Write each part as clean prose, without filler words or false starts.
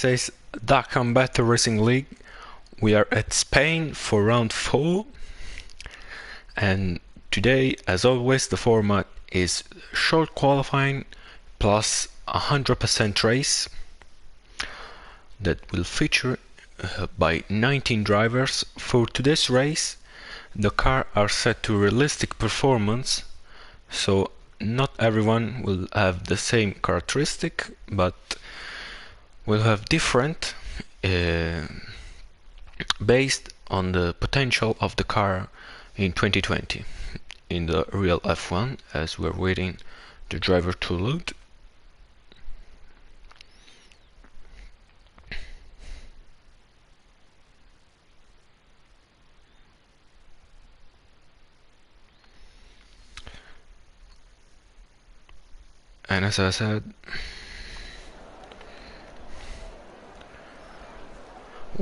says Dakar Battle Racing League. We are at Spain for round 4, and today, as always, the format is short qualifying plus 100% race that will feature by 19 drivers. For today's race, the cars are set to realistic performance, so not everyone will have the same characteristic, but will have different based on the potential of the car in 2020 in the real F1, as we're waiting the driver to load. And as I said,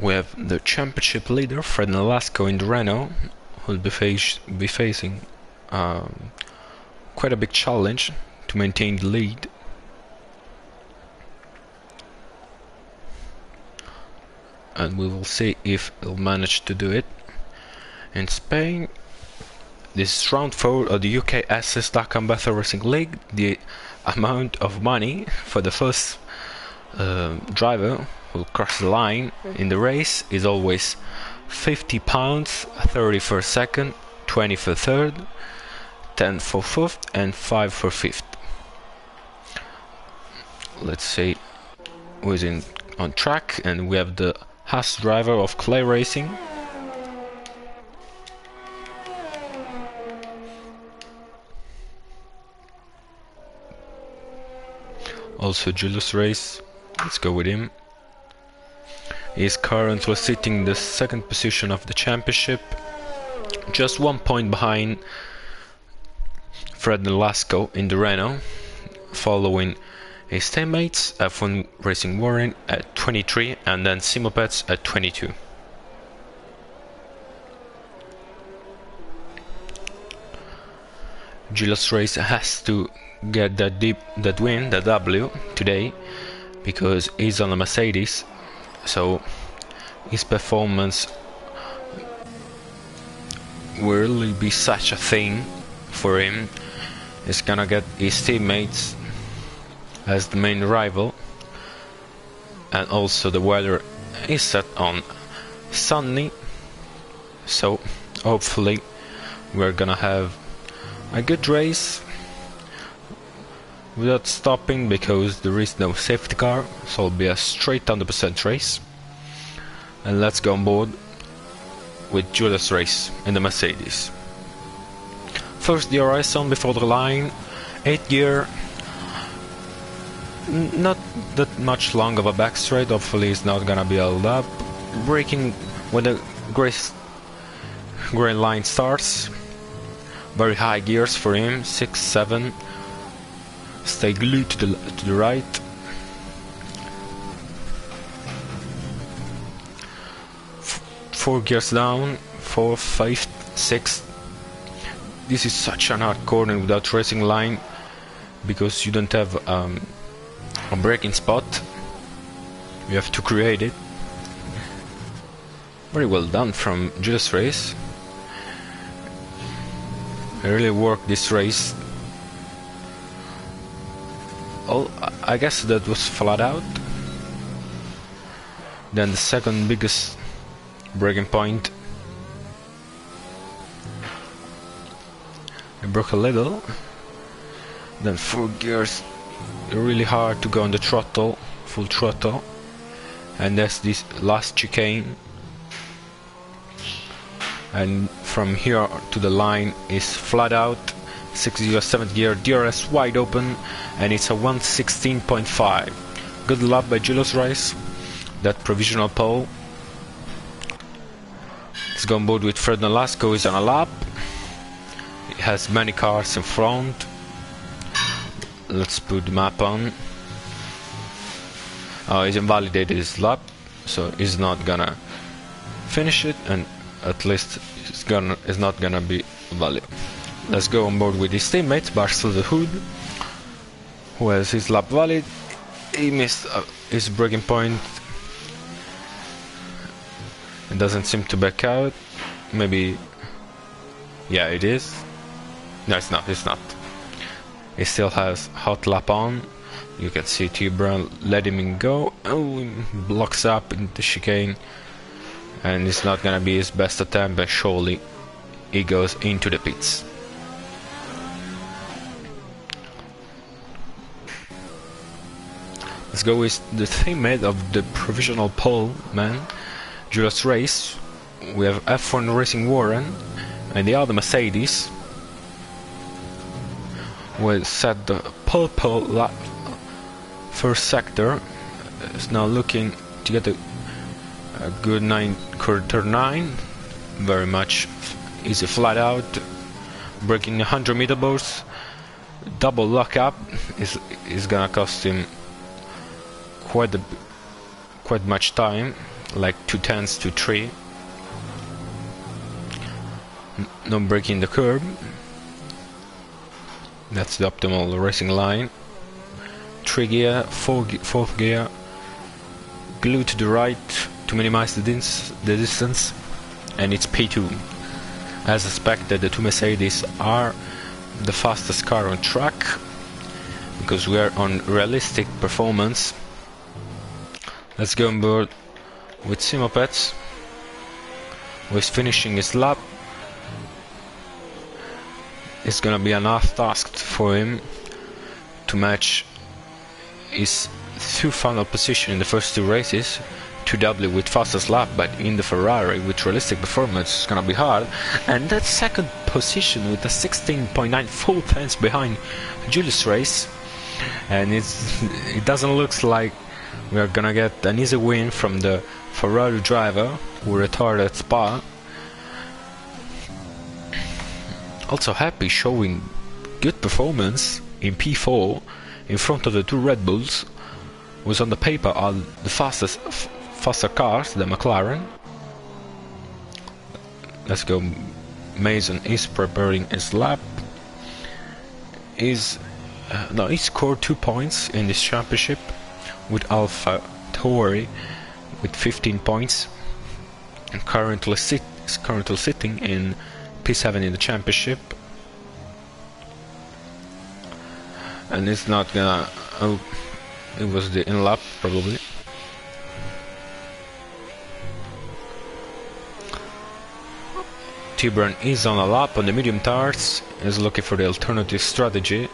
we have the championship leader Fred Nolasco in the Renault, who will be facing quite a big challenge to maintain the lead. And we will see if he'll manage to do it. In Spain, this is round 4 of the UK SS Dakar Battle Racing League. The amount of money for the first driver who cross the line in the race is always £50, 30 for second, 20 for third, 10 for fourth, and 5 for fifth. Let's see who's on track, and we have the Haas driver of Clay Racing. Also Julius Race, let's go with him. He is currently sitting in the second position of the championship, just 1 point behind Fred Nolasco in the Renault, following his teammates F1 Racing Warren at 23 and then Simopets at 22. Julius Race has to get that win, the W, today, because he's on a Mercedes, so his performance will really be such a thing for him. He's gonna get his teammates as the main rival, and also the weather is set on sunny, so hopefully we're gonna have a good race without stopping, because there is no safety car, so it'll be a straight 100% race. And let's go on board with Julius Race in the Mercedes. First DRS on before the line, 8th gear, not that much long of a back straight, hopefully it's not gonna be held up. Braking when the green line starts, very high gears for him, 6, 7. Stay glued to the right. Four gears down, 4, 5, 6. This is such an hard corner without racing line, because you don't have a braking spot. You have to create it. Very well done from Julius Race. I really worked this race. I guess that was flat out. Then the second biggest braking point, I broke a little. Then 4 gears, really hard to go on the throttle, full throttle. And that's this last chicane. And from here to the line is flat out. 6 gear, 7th gear, DRS wide open, and it's a 116.5. Good lap by Julius Race, that provisional pole. Let's go on board with Fred Nolasco, is on a lap. He has many cars in front. Let's put the map on. Oh, he's invalidated his lap, so he's not gonna finish it, and at least it's not gonna be valid. Let's go on board with his teammate Barcel de Hood, who has his lap valid. He missed his braking point It doesn't seem to back out. Maybe... yeah, it is. No, it's not, it's not. He still has hot lap on. You can see T-Brown let him go. Oh, he blocks up in the chicane. And it's not gonna be his best attempt, but surely he goes into the pits. Let's go with the teammate of the provisional pole man, Julius Race. We have F1 Racing Warren, and the other Mercedes will set the pole lap. First sector is now looking to get a good quarter 9, very much easy flat out, breaking 100 meter boards. Double lockup is gonna cost him quite much time, like 2/10 to 3. Not breaking the curb. That's the optimal racing line. 3 gear, 4th gear, glue to the right to minimize the distance, and it's P2. As expected, the two Mercedes are the fastest car on track, because we are on realistic performance. Let's go on board with Simopets, who is finishing his lap. It's gonna be enough task for him to match his 2 final position in the first 2 races, 2W with fastest lap, but in the Ferrari with realistic performance it's gonna be hard. And that second position with a 16.9 full tenths behind Julius Race, and it doesn't look like we are gonna get an easy win from the Ferrari driver who retired at Spa. Also Happy showing good performance in P4 in front of the 2 Red Bulls, was on the paper are the faster cars, the McLaren. Let's go. Mason is preparing his lap. He scored 2 points in this championship with Alpha Tauri with 15 points, and currently sitting in P7 in the championship. And it's not gonna... oh, it was the in-lap probably. T-Brown is on a lap on the medium tires, is looking for the alternative strategy.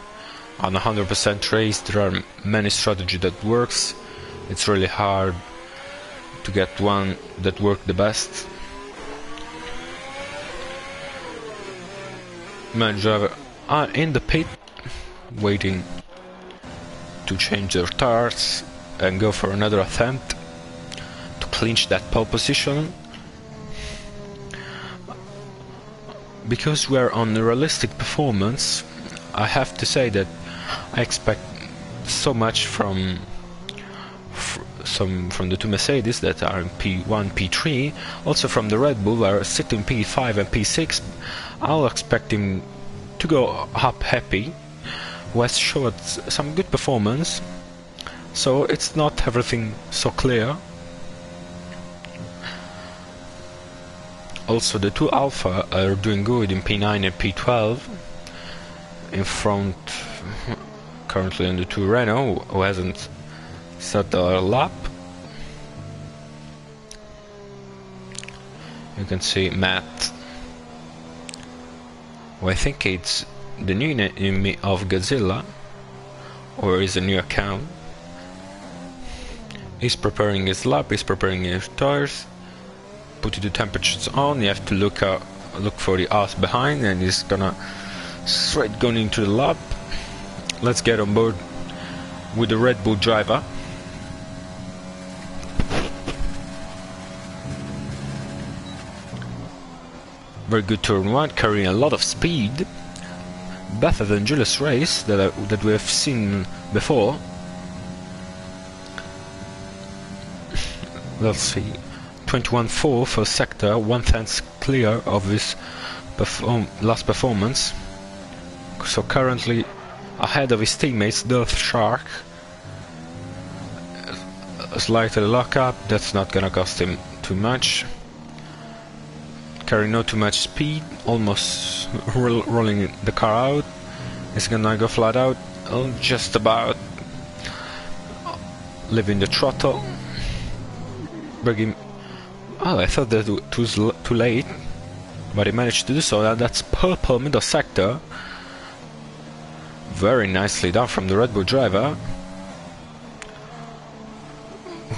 On 100% race there are many strategies that works. It's really hard to get one that works the best. Man driver are in the pit, waiting to change their tires and go for another attempt to clinch that pole position. Because we are on realistic performance, I have to say that I expect so much from the 2 Mercedes that are in P1, P3, also from the Red Bull are sitting P5 and P6. I'll expect him to go up Happy, who has showed some good performance, so it's not everything so clear. Also the 2 Alpha are doing good in P9 and P12, in front currently on the 2 Renault, who hasn't set a lap. You can see Matt, who I think it's the new name of Godzilla, or is a new account. He's preparing his lap, he's preparing his tires, putting the temperatures on. You have to look for the ass behind, and he's gonna straight going into the lap. Let's get on board with the Red Bull driver. Very good turn 1, carrying a lot of speed, better than Julius Race that we have seen before. Let's see, 21.4 for sector, 1/10 clear of his last performance. So currently ahead of his teammates, Death Shark. A slight lock up, that's not gonna cost him too much. carrying not too much speed, almost rolling the car out. It's gonna go flat out, just about leaving the throttle. Braking. Oh, I thought that it was too late, but he managed to do so. That's purple middle sector. Very nicely done from the Red Bull driver,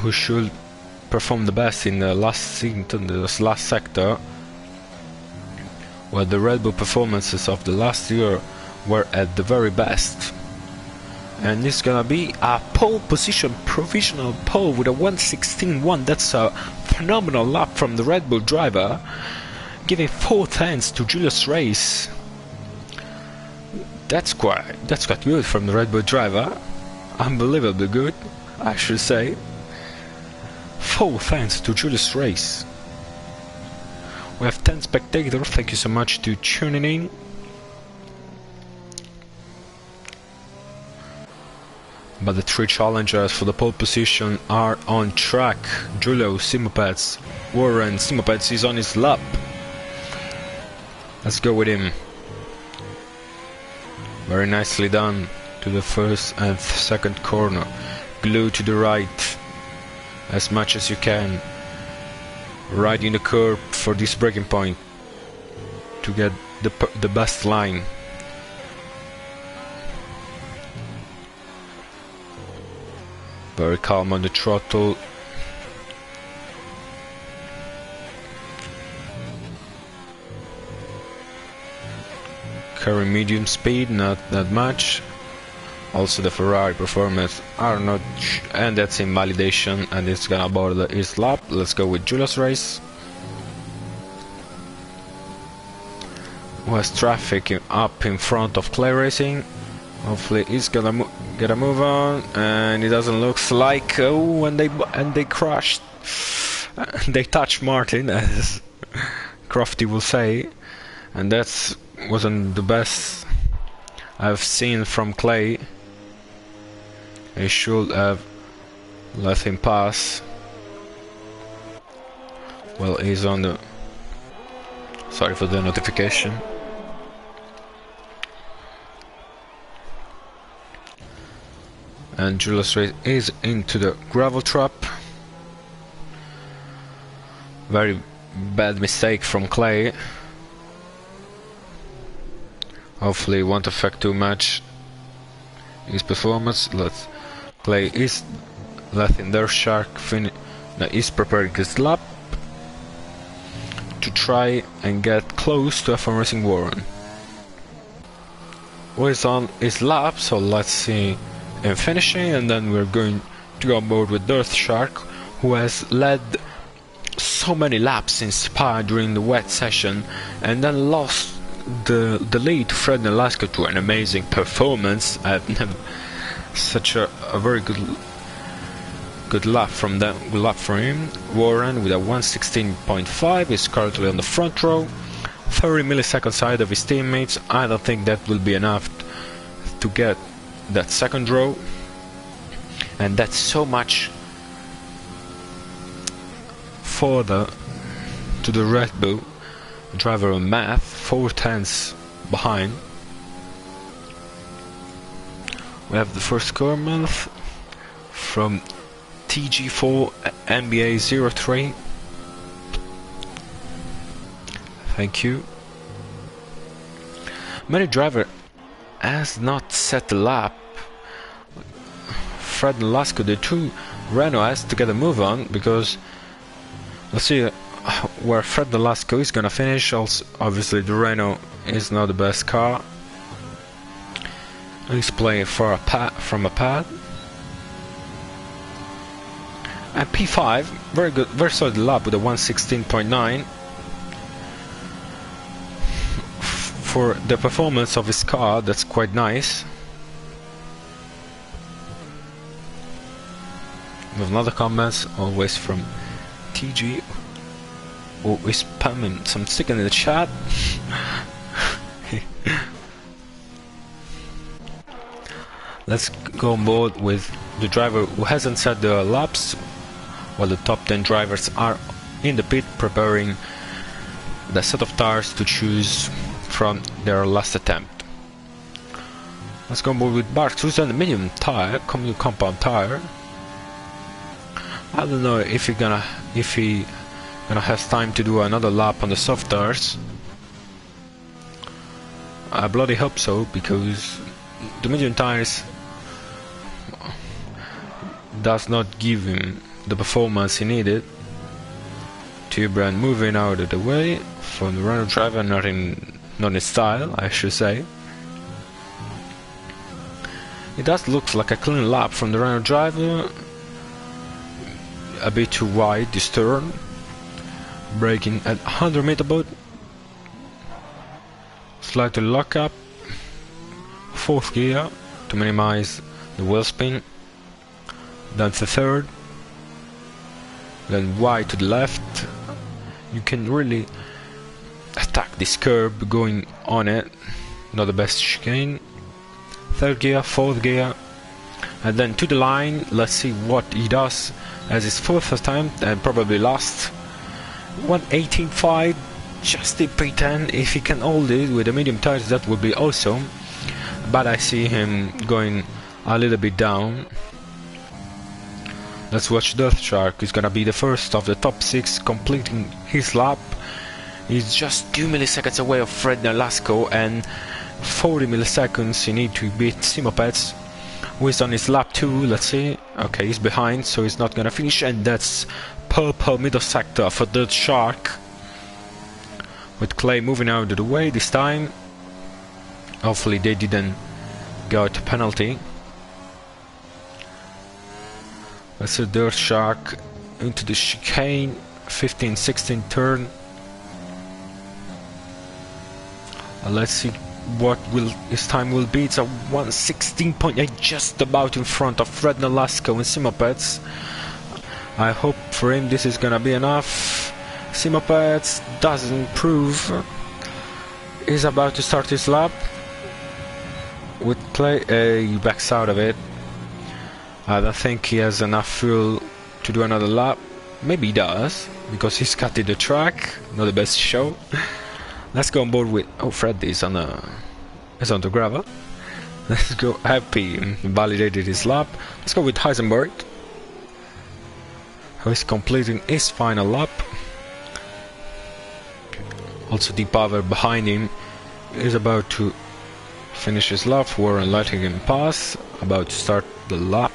who should perform the best in the last sector, where the Red Bull performances of the last year were at the very best. And it's gonna be a pole position, provisional pole with a 1:16.1. That's a phenomenal lap from the Red Bull driver, giving 4/10 to Julius Race. That's quite good from the Red Bull driver. Unbelievably good, I should say. 4/10 to Julius Race. We have 10 spectators. Thank you so much to tuning in. But the 3 challengers for the pole position are on track. Julio, Simopeds, Warren. Simopeds is on his lap. Let's go with him. Very nicely done to the first and second corner. Glue to the right as much as you can. Right in the curb for this braking point to get the best line. Very calm on the throttle. Carry medium speed, not that much. Also the Ferrari performance are not, and that's invalidation, and it's gonna border his lap. Let's go with Julius Race. Was traffic up in front of Clay Racing. Hopefully he's gonna get a move on, and it doesn't look like, oh, and they crashed. They touched Martin, as Crofty will say, and that's wasn't the best I've seen from Clay. He should have let him pass. Well, he's on the... Sorry for the notification. And Julius Race is into the gravel trap. Very bad mistake from Clay. Hopefully it won't affect too much his performance. Clay is letting their shark is preparing his lap to try and get close to F1 Racing Warren. He's on his lap, so let's see him finishing, and then we're going to go on board with Dirt Shark, who has led so many laps in Spa during the wet session and then lost the lead to Fred Nolasco to an amazing performance. I've never such a very good lap from him. Warren with a 1:16.5 is currently on the front row, 30 milliseconds ahead of his teammates. I don't think that will be enough to get that second row, and that's so much further to the Red Bull driver on math, 4/10 behind. We have the first comment from TG4 NBA 03. Thank you. Many driver has not set the lap. Fred Nolasco, the 2 Renault has to get a move on, because let's see where Fred Nolasco is gonna finish. Also, obviously the Renault is not the best car. He's playing for from a pad. And P5, very good, very solid lap with a 1:16.9. For the performance of his car, that's quite nice. We have another comments, always from TG, who is spamming some stick in the chat. Let's go on board with the driver who hasn't set the laps, while the top 10 drivers are in the pit preparing the set of tires to choose from their last attempt. Let's go with Bartus and the medium tire, compound tire. I don't know if he gonna have time to do another lap on the soft tires. I bloody hope so, because the medium tires does not give him the performance he needed. T-Brand moving out of the way from the runner driver, not in style, I should say. It does look like a clean lap from the runner driver. A bit too wide this turn. Braking at 100 meter boat. Slightly lock up. 4th gear to minimize the wheel spin. Then the 3rd. Then wide to the left. You can really attack this curb going on it. Not the best chicane. 3rd gear, 4th gear, and then to the line. Let's see what he does as his 4th attempt and probably last. 1:18.5, just a P10. If he can hold it with the medium tires, that would be awesome. But I see him going a little bit down. Let's watch Death Shark. He's gonna be the first of the top 6 completing his lap. He's just 2 milliseconds away of Fred Nolasco, and 40 milliseconds he need to beat Simopets, who is on his lap 2. Let's see. Okay, he's behind, so he's not gonna finish, and that's purple middle sector for Death Shark, with Clay moving out of the way this time. Hopefully they didn't go to penalty. Let's see Dirt Shark into the chicane, 15-16 turn. Let's see what his time will be. It's a 1:16.8, just about in front of Fred Nolasco and Simopets. I hope for him this is gonna be enough. Simopets doesn't improve. He's about to start his lap with Clay. He backs out of it. I don't think he has enough fuel to do another lap. Maybe he does, because he's cutting the track. Not the best show. Let's go on board with... Oh, Fred is on the gravel. Let's go. Happy validated his lap. Let's go with Heisenberg, who is completing his final lap. Also, Deep Power behind him is about to finish his lap. Warren letting him pass. About to start the lap.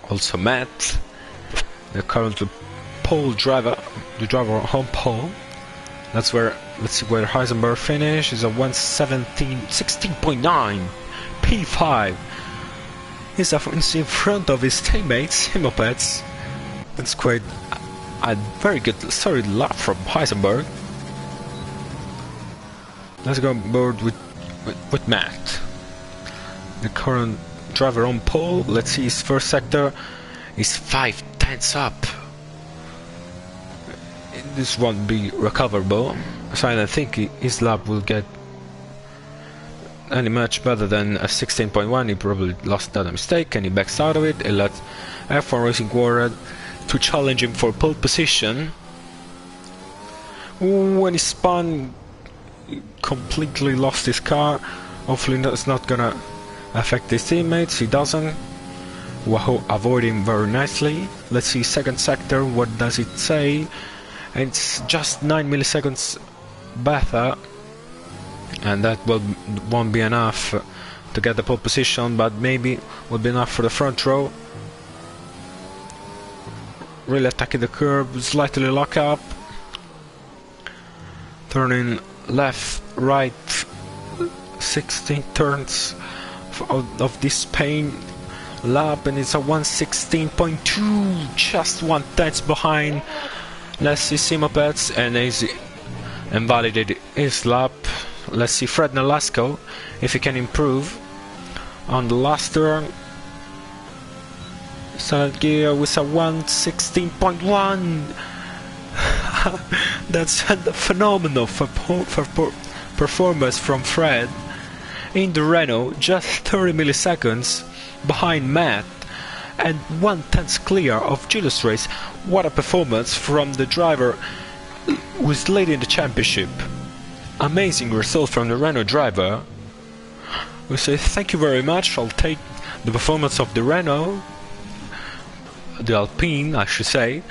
Also Matt, the current pole driver, the driver on pole. Let's see where Heisenberg finish. Is a 1:17.16.9 P5. He's in front of his teammates, Simopets. That's quite a very good solid lap from Heisenberg. Let's go on board with Matt, the current driver on pole. Let's see, his first sector is 5/10 up. This won't be recoverable, so I don't think his lap will get any much better than a 16.1. He probably lost that mistake and he backs out of it. He let F1 Racing World to challenge him for pole position. When he spun, he completely lost his car. Hopefully that's not gonna affect his teammates. He doesn't. Wahoo avoid him very nicely. Let's see second sector, what does it say? It's just 9 milliseconds better, and that won't be enough to get the pole position, but maybe will be enough for the front row. Really attacking the curb, slightly lock up, turning left, right, 16 turns of this Spain lap, and it's a 1:16.2, just 1/10 behind. Let's see Simopets, and he's invalidated his lap. Let's see Fred Nolasco, if he can improve on the last turn. Third gear with a 1:16.1. That's a phenomenal performance from Fred in the Renault, just 30 milliseconds behind Matt and 1/10 clear of Julius Race. What a performance from the driver who's leading the championship. Amazing result from the Renault driver. We say thank you very much. I'll take the performance of the Renault, the Alpine I should say,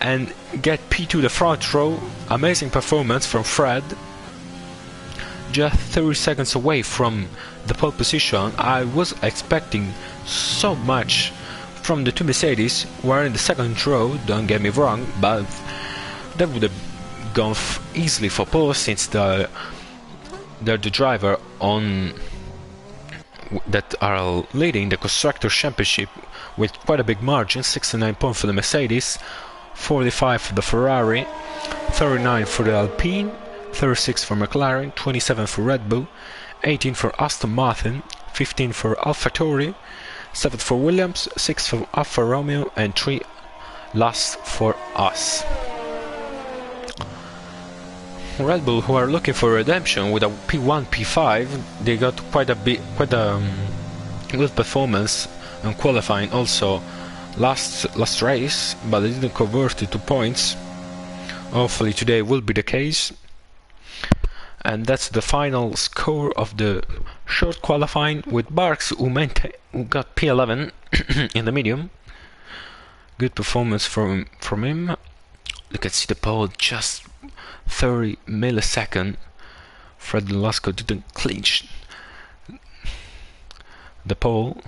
and get P2 the front row. Amazing performance from Fred. Just 30 seconds away from the pole position. I was expecting so much from the two Mercedes who are in the second row, don't get me wrong, but that would have gone easily for pole since they're the driver on that are leading the Constructors' Championship with quite a big margin. 69 points for the Mercedes, 45 for the Ferrari, 39 for the Alpine, 36 for McLaren, 27 for Red Bull, 18 for Aston Martin, 15 for AlphaTauri, 7 for Williams, 6 for Alfa Romeo, and 3 last for us. Red Bull, who are looking for redemption with a P1, P5, they got quite a good performance and qualifying also last race, but they didn't convert it to points. Hopefully today will be the case. And that's the final score of the short qualifying, with Barks who got P11 in the medium. Good performance from him. You can see the pole just 30 milliseconds. Fred Velasco didn't clinch the pole.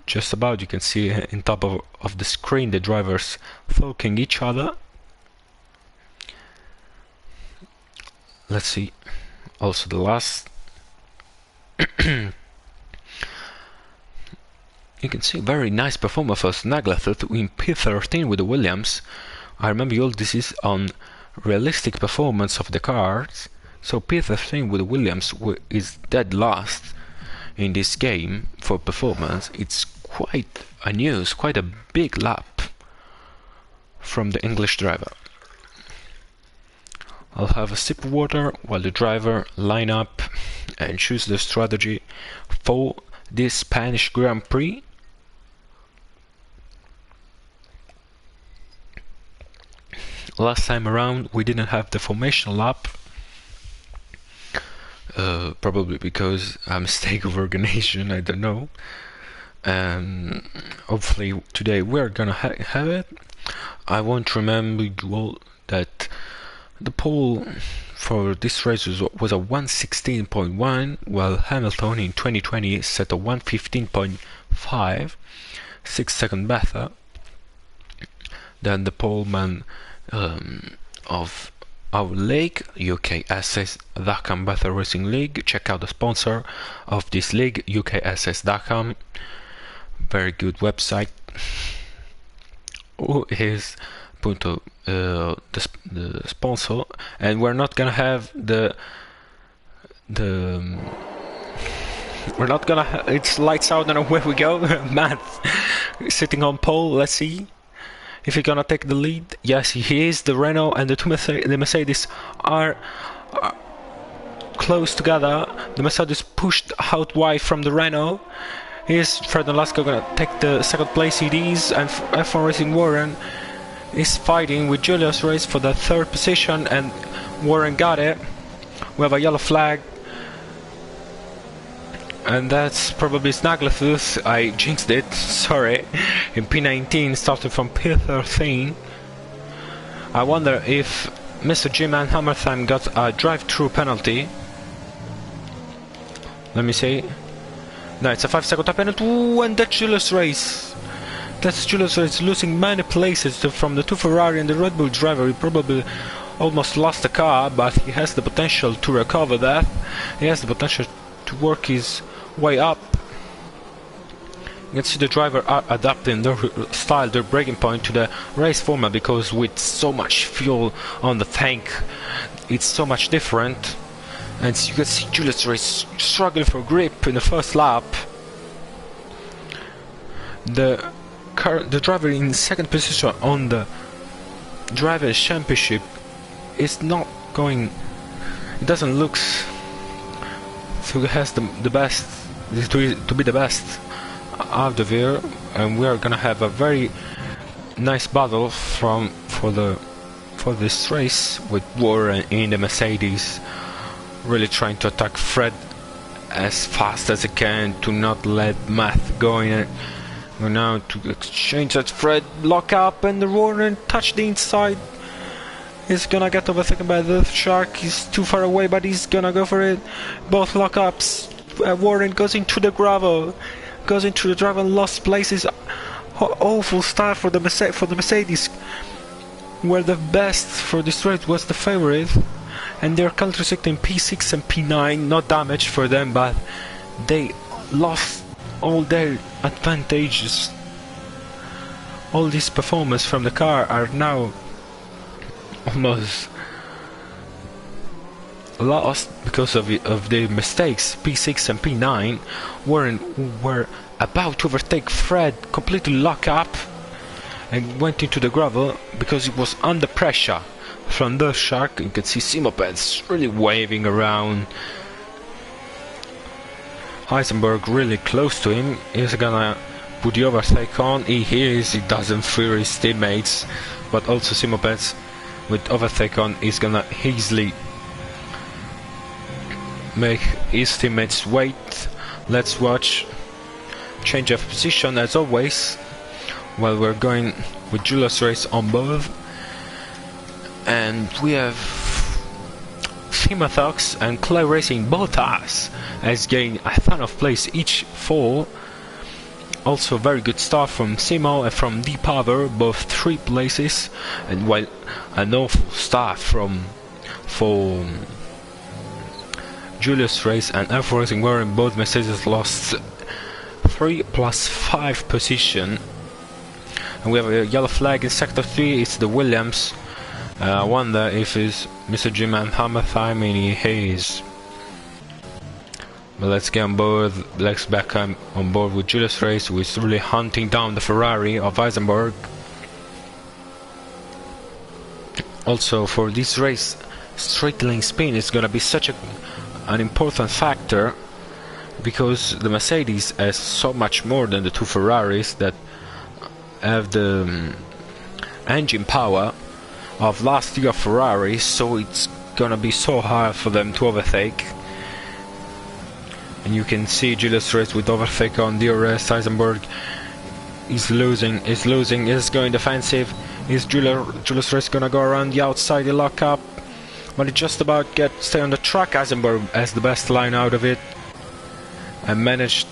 Just about, you can see in top of the screen the drivers talking each other. Let's see also the last. You can see very nice performance for Snaglathut in P13 with the Williams. I remember all this is on realistic performance of the cars, so P13 with the Williams is dead last in this game for performance. It's quite a news, quite a big lap from the English driver. I'll have a sip of water while the driver line up and choose the strategy for this Spanish Grand Prix. Last time around we didn't have the formation lap, probably because a mistake of organization, I don't know. And hopefully today we're gonna have it. I want to remember you all that the pole for this race was a 116.1, while Hamilton in 2020 set a 115.5, 6 second better than the poleman of our league, UKSS.com Battle Racing League. Check out the sponsor of this league, UKSS.com. Very good website. Who is Punto, the sponsor, and we're not gonna have we're not gonna it's lights out and away we go. Matt sitting on pole. Let's see if he's gonna take the lead. Yes, he is. The Renault and the Mercedes are close together. The Mercedes pushed out wide from the Renault. Here's Fred Velasco gonna take the second place. It is, and F1 Racing Warren is fighting with Julius Race for the third position, and Warren got it. We have a yellow flag, and that's probably Snaglathus. I jinxed it, sorry. In P19, starting from P13. I wonder if Mr. G-Man Hammertime got a drive-through penalty. Let me see. No, it's a 5-second penalty. Ooh, and that's Julius Race. That's Julius Race losing many places from the two Ferrari and the Red Bull driver. He probably almost lost the car, but he has the potential to recover that. He has the potential to work his way up. You can see the driver are adapting their style, their braking point to the race format, because with so much fuel on the tank, it's so much different. And you can see Julius Race struggling for grip in the first lap. The driver in second position on the Drivers' Championship is not going. It doesn't look so. He has the best to be the best out of here, and we are gonna have a very nice battle for the for this race, with Warren in the Mercedes really trying to attack Fred as fast as he can to not let Matt go in. Now to exchange that, Fred lock up and the Warren touch the inside. He's gonna get overtaken by the Shark. He's too far away, but he's gonna go for it. Both lock-ups. Warren goes into the gravel. Lost places. Awful start for the Mercedes. Where the best for this race was the favorite. And they're counter-secting P6 and P9. Not damage for them, but they lost all their advantages. All this performance from the car are now almost lost because of the mistakes. P6 and P9 were about to overtake Fred, completely lock up, and went into the gravel because it was under pressure from the Shark. You can see Simopeds really waving around. Heisenberg really close to him. He's gonna put the overtake on. He hears, he doesn't fear his teammates, but also Simopeds with overtake on is gonna easily make his teammates wait. Let's watch. Change of position as always while we're going with Julius Race on board, and we have Thimathox and Clay Racing both us has gained a ton of place each fall. Also very good start from Simo and from D-Power, both 3 places, and while an awful start for Julius Race and F Racing, wherein both Mercedes lost 3 plus 5 position. And we have a yellow flag in sector 3, it's the Williams. I wonder if it's Mr. Jim and Hammertime, and he is. But let's get on board, let's back on board with Julius Race, who is really hunting down the Ferrari of Eisenberg. Also for this race, straight lane spin is gonna be such an important factor, because the Mercedes has so much more than the 2 Ferraris that have the engine power of last year Ferrari, so it's gonna be so hard for them to overtake. And you can see Julius Race with overtake on DRS. Eisenberg is losing, is going defensive. Is Julius Race gonna go around the outside, the lock up, but it just about stay on the track. Eisenberg has the best line out of it and managed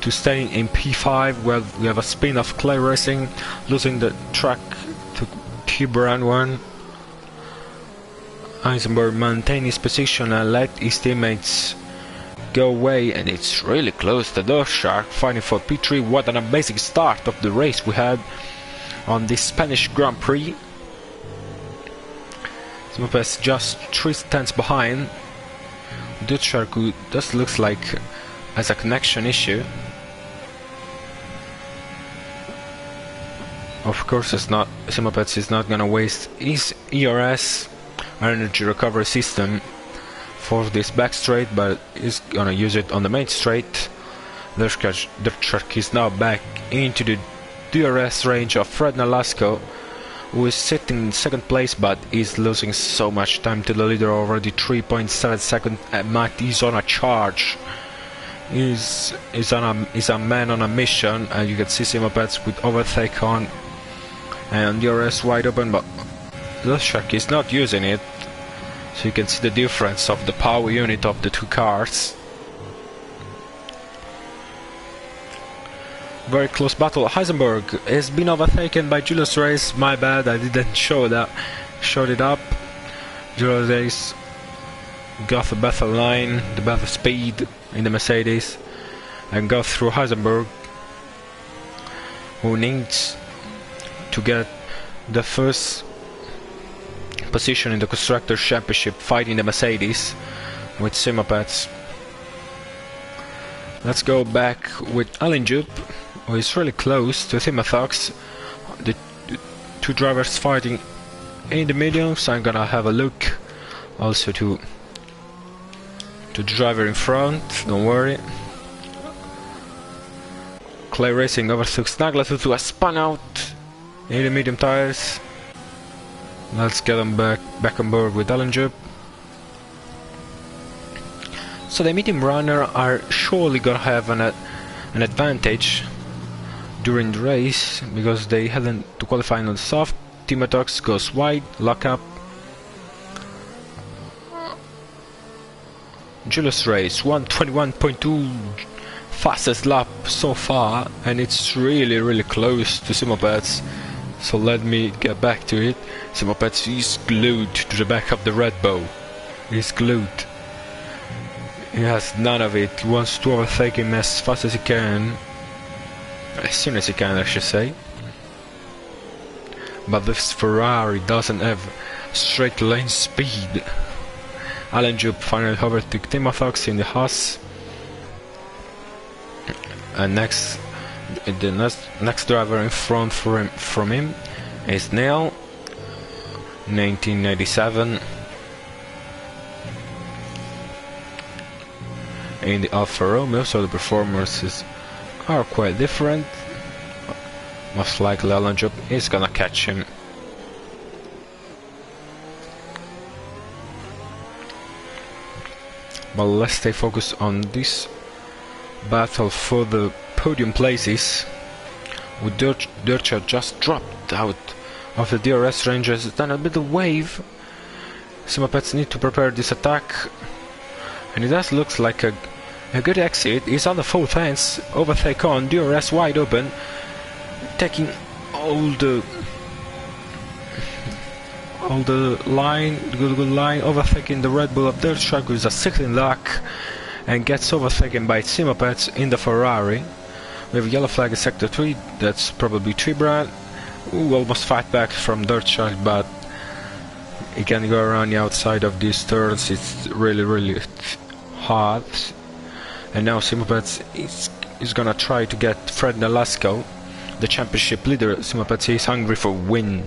to stay in P5. Well, we have a spin of Clay Racing losing the track to T-Brand 1. Eisenberg maintained his position and let his teammates go away, and it's really close to the Shark fighting for P3. What an amazing start of the race we had on this Spanish Grand Prix. Smopes just 3 tenths behind. The Shark, who just looks like has a connection issue. Of course, it's not. Simopets is not gonna waste his ERS, energy recovery system, for this back straight, but is gonna use it on the main straight. The truck is now back into the DRS range of Fred Nolasco, who is sitting in 2nd place, but is losing so much time to the leader already. 3.7 seconds. Matt is on a charge. Is a man on a mission, and you can see Simopets with overtake on and DRS wide open, but the Shark is not using it. So you can see the difference of the power unit of the 2 cars. Very close battle. Heisenberg has been overtaken by Julius Race. My bad, I didn't showed it up. Julius Race got the better line, the better speed in the Mercedes, and got through Heisenberg, who needs to get the first position in the Constructors' Championship, fighting the Mercedes with Simopets. Let's go back with Alan Jupp, who is really close to Thimathox. The 2 drivers fighting in the middle, so I'm gonna have a look also to the driver in front, don't worry. Clay Racing overtook Snagler to a spun out in the medium tires. Let's get him back on board with Allenjup. So the medium runner are surely gonna have an advantage during the race because they hadn't to qualify on the soft. Timotox goes wide, lock up. Julius Race 1:21.2, fastest lap so far, and it's really close to Simopets. So let me get back to it. Simopets is glued to the back of the Red Bull. He's glued. He has none of it. He wants to overtake him as fast as he can. As soon as he can, I should say. But this Ferrari doesn't have straight line speed. Allenjup finally overtook Timotox in the Haas. And the next driver in front from him is Neil, 1997. In the Alfa Romeo, so the performances are quite different. Most likely Allenjup is gonna catch him. But let's stay focused on this battle for the podium places. With Dirtshot just dropped out of the DRS ranges, done a bit of wave. Simopets need to prepare this attack, and it does look like a good exit. He's on the full fence, overtake on, DRS wide open, taking all the line, good line, overtaking the Red Bull of Dirtshot, who is a sixth in luck, and gets overtaken by Simopets in the Ferrari. We have a yellow flag in sector 3, that's probably Tribran, who almost fight back from Dirtshot, but he can go around the outside of these turns. It's really hard. And now Simopets is gonna try to get Fred Nolasco, the championship leader. Simopets is hungry for win.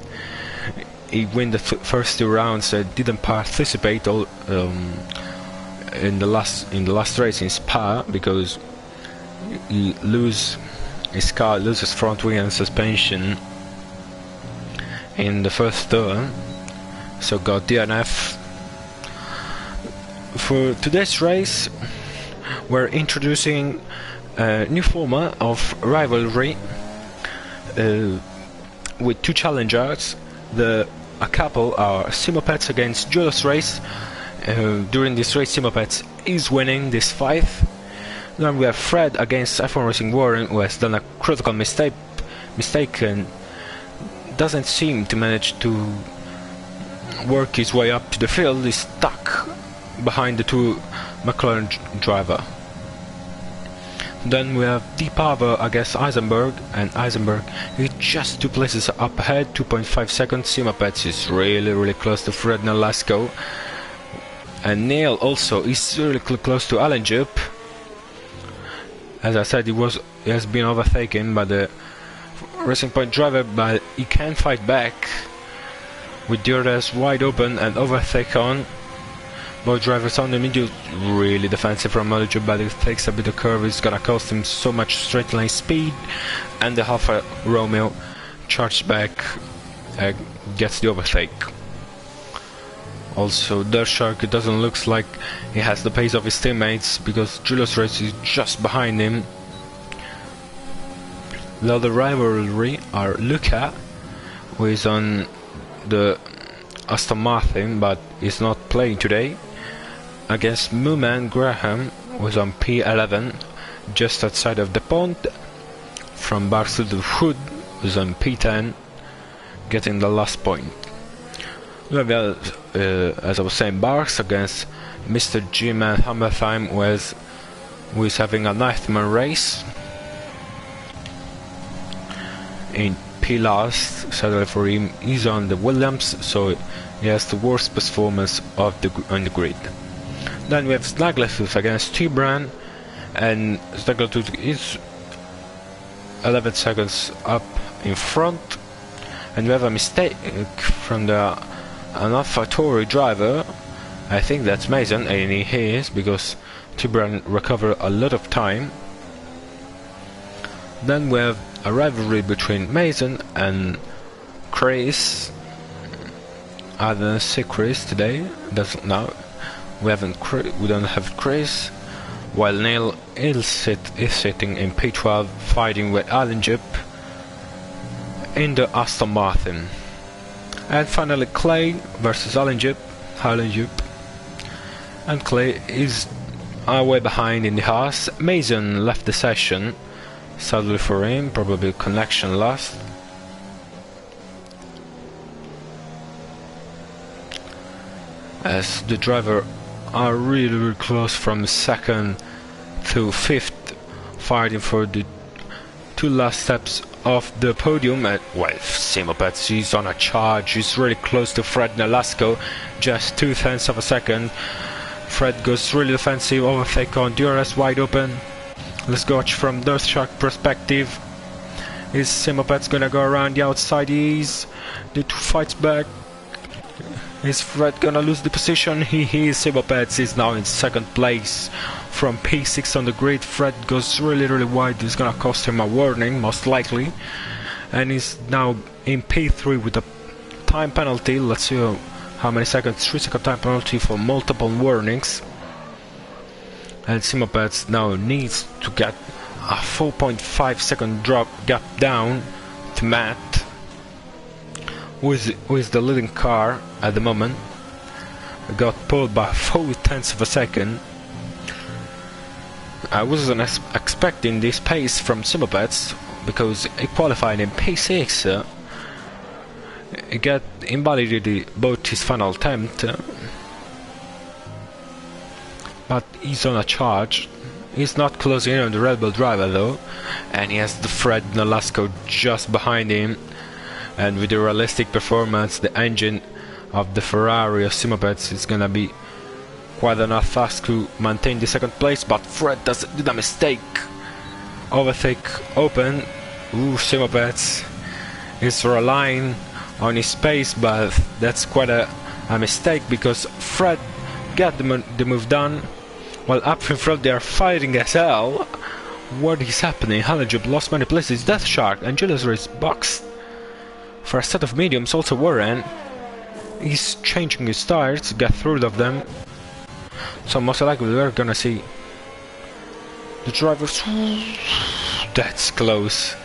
He win the first 2 rounds, didn't participate in the last race in Spa because his car loses front wing and suspension in the first turn, so got DNF. For today's race, we're introducing a new format of rivalry with 2 challengers. A couple are Simopets against Julius Race. During this race, Simopets is winning this fight. Then we have Fred against F1 Racing Warren, who has done a critical mistake and doesn't seem to manage to work his way up to the field. He's stuck behind the 2 McLaren driver. Then we have Deepava against Eisenberg, and Eisenberg is just 2 places up ahead, 2.5 seconds. Simopets is really close to Fred Nolasco, and Neil also is really close to Allenjup. As I said, he has been overtaken by the Racing Point driver, but he can fight back with DRS wide open and overtake on. Both drivers on the middle, really defensive from Allenjup, but it takes a bit of curve. It's gonna cost him so much straight line speed, and the Alfa Romeo charged back, gets the overtake. Also, Dirtshot, it doesn't look like he has the pace of his teammates because Julius Race is just behind him. The other rivalry are Luca, who is on the Aston Martin but is not playing today, against Mooman Graham, who is on P11 just outside of the pond, from Barstool Hood, who is on P10 getting the last point. We have, as I was saying, Bars against Mr. G-Man Hammertime, who is having a nightmare race in P last. Sadly for him, he's on the Williams, so he has the worst performance on the grid. Then we have Snaggletooth against T-Bran, and Snaggletooth is 11 seconds up in front, and we have a mistake from an AlphaTauri driver. I think that's Mason, and he is, because T-Bran recovered a lot of time. Then we have a rivalry between Mason and Chris, I don't see Chris today. Doesn't know. We don't have Chris. While Neil is sitting in P12 fighting with Alan Jupp in the Aston Martin. And finally Clay versus Alan Jupp. And Clay is way behind in the Haas. Mason left the session, sadly for him, probably connection lost. As the driver are really close from second to fifth, fighting for the two last steps of the podium. Well, Simo Petz is on a charge, he's really close to Fred Nolasco, just 0.2 of a second. Fred goes really defensive, overtake on DRS wide open. Let's watch from Dirt Shark perspective. Is Simo Petz gonna go around the outside? The two fights back. Is Fred gonna lose the position? He is. Simo Petz is now in second place from P6 on the grid. Fred goes really wide. It's gonna cost him a warning, most likely. And he's now in P3 with a time penalty. Let's see how many seconds. 3-second time penalty for multiple warnings. And Simo Petz now needs to get a 4.5 second drop gap down to Matt, who is the leading car at the moment. Got pulled by 0.4 of a second. I wasn't expecting this pace from Simo Petz because he qualified in P6. He got invalidated both his final attempt, but he's on a charge. He's not closing in on the Red Bull driver though, and he has the Fred Nolasco just behind him. And with the realistic performance, the engine of the Ferrari of Simo Petz is gonna be quite enough fast to maintain the second place. But Fred did a mistake. Overtake open. Simo Petz is relying on his pace, but that's quite a mistake because Fred got the move done. While up in front they are fighting as hell. What is happening? Alan Jupp lost many places. Death Shark and Julius Race boxed for a set of mediums. Also Warren, he's changing his tires to get rid of them. So most likely we're gonna see the drivers. That's close.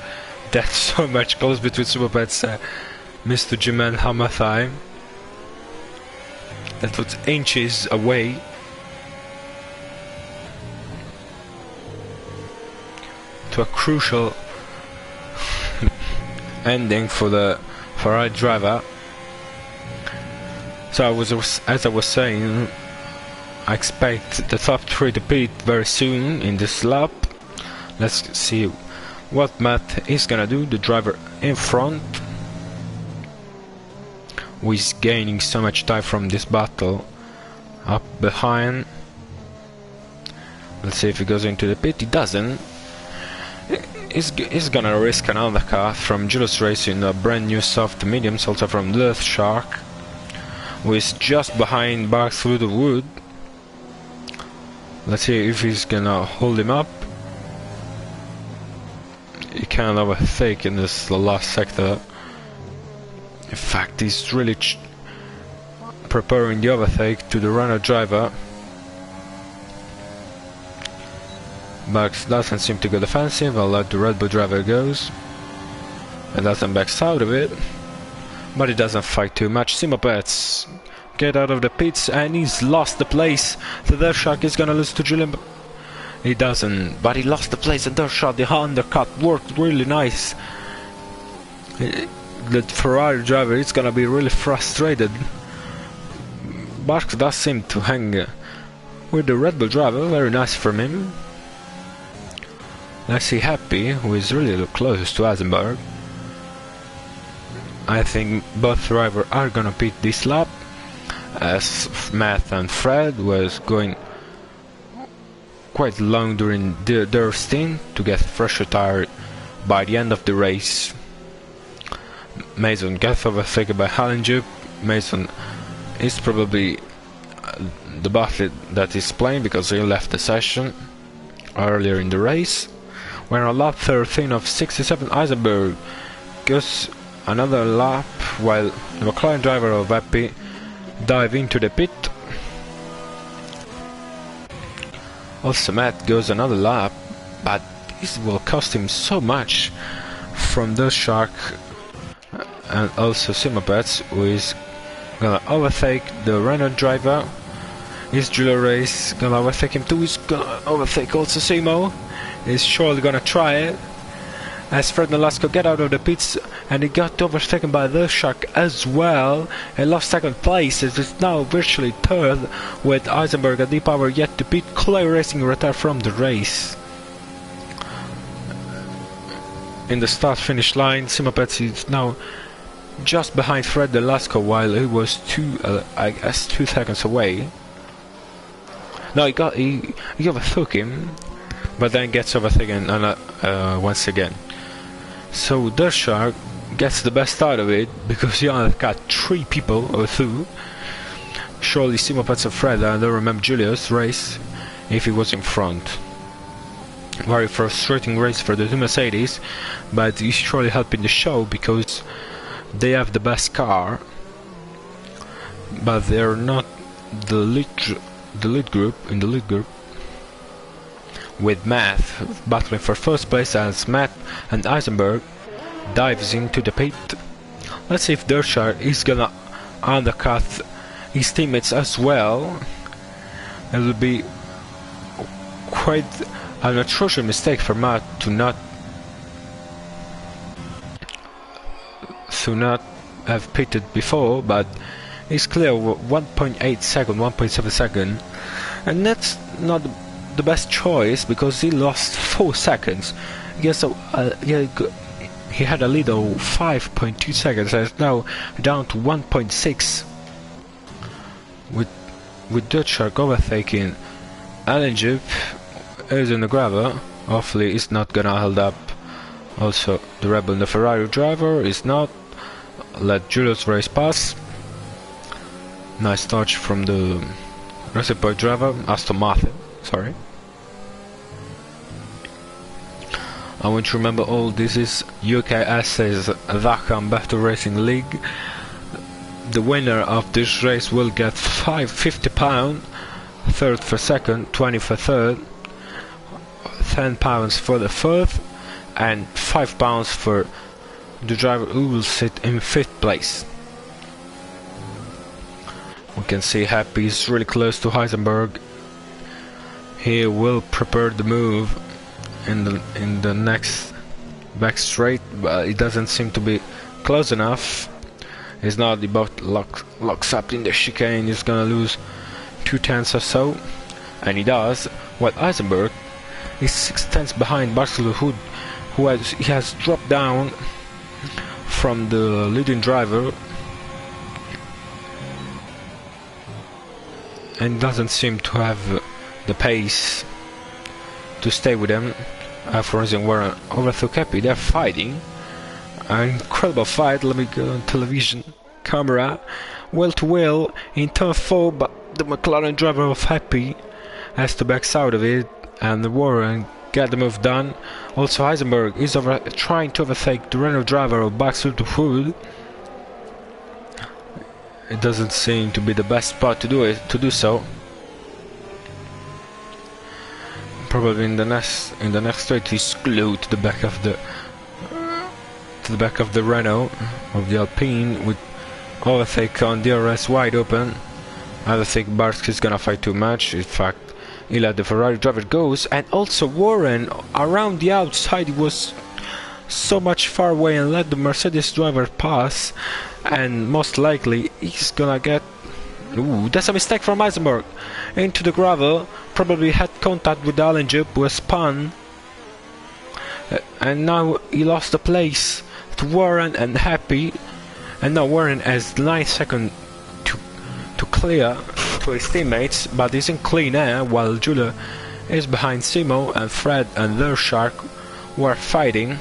That's so much close between Simo Petz, Mr. Jiman Hamathai. That was inches away. To a crucial ending for the Ferrari driver. So as I was saying, I expect the top 3 to pit very soon in this lap. Let's see what Matt is gonna do. The driver in front, who is gaining so much time from this battle, up behind. Let's see if he goes into the pit. He doesn't. He's gonna risk another car from Julius Racing, a brand new soft mediums, also from Death Shark, who is just behind Barks through the wood. Let's see if he's gonna hold him up. He can't overtake in this last sector. In fact, he's really preparing the overtake to the runner driver. Max doesn't seem to go defensive. I'll let the Red Bull driver goes. And doesn't back out of it. But he doesn't fight too much. Simo Petz get out of the pits and he's lost the place. The Dirt Shark is gonna lose to Julian. He doesn't, but he lost the place. And Dirt Shark, the undercut worked really nice. The Ferrari driver is gonna be really frustrated. Barks does seem to hang with the Red Bull driver. Very nice from him. I see Happy, who is really close to Eisenberg. I think both drivers are gonna pit this lap, as Matt and Fred was going quite long during their stint to get fresher tire by the end of the race. Mason gets overtaken by Alan Jupp. Mason is probably the battle that is playing because he left the session earlier in the race. We're on lap 13 of 67. Eisenberg goes another lap while the McLaren driver of Happy dive into the pit. Also Matt goes another lap, but this will cost him so much from the Shark and also Simopets, who is gonna overtake the Renault driver. Is Giulio Race gonna overtake him too? He's gonna overtake also Simo. He's surely gonna try it. As Fred Nolasco get out of the pits, and he got overtaken by the Shark as well. He lost second place, it is now virtually third, with Eisenberg and D-Power yet to pit. Clay Racing retired from the race. In the start-finish line, Simopets is now just behind Fred Nolasco, while he was I guess 2 seconds away. No, he overtook him, but then gets overtaken once again. So the Shark gets the best out of it, because he only got 3 people or 2. Surely Simopets and Fred, I don't remember Julius' race if he was in front. Very frustrating race for the two Mercedes, but he's surely helping the show because they have the best car, but they're not the lead group. With Matt battling for first place as Matt and Eisenberg dives into the pit. Let's see if Dershire is gonna undercut his teammates as well. It will be quite an atrocious mistake for Matt to not have pitted before, but it's clear 1.8 second, 1.7 second, and that's not the best choice because he lost 4 seconds. Yes, so he had a lead of 5.2 seconds, and is now down to 1.6. With Dutch Shark overtaking Alan Jeep is in the gravel. Hopefully, it's not gonna hold up. Also, the Rebel and the Ferrari driver is not. Let Julius race pass. Nice touch from the Recipe driver, Aston Martin. Sorry. I want to remember all this is UKS's Dhaka Battle Racing League. The winner of this race will get £50, third for second, 20 for third, £10 for the fourth, and £5 for the driver who will sit in 5th place. We can see Happy is really close to Heisenberg. He will prepare the move in the next back straight, but it doesn't seem to be close enough. He's not about locks up in the chicane. He's gonna lose 2 tenths or so, and he does. While Eisenberg is 6 tenths behind Barcelona Hood, who has dropped down from the leading driver and doesn't seem to have the pace to stay with them. For instance, Warren overtook Happy. They're fighting. An incredible fight. Let me go on television camera. Wheel to wheel in turn 4, but the McLaren driver of Happy has to back out of it, and the Warren get the move done. Also, Heisenberg is trying to overtake the Renault driver of Baxter Hood. It doesn't seem to be the best spot to do so. Probably in the next straight he's glued to the back of the Renault of the Alpine with overtake on DRS wide open. I don't think Barsky is gonna fight too much. In fact, he let the Ferrari driver goes, and also Warren around the outside. He was so much far away and let the Mercedes driver pass, and most likely he's gonna get. Ooh, that's a mistake from Eisenberg. Into the gravel, probably had contact with Alan Jupp, who was spun, and now he lost the place to Warren and Happy, and now Warren has 9 seconds to clear to his teammates, but he's in clean air while Julia is behind Simo and Fred and their Shark who are fighting.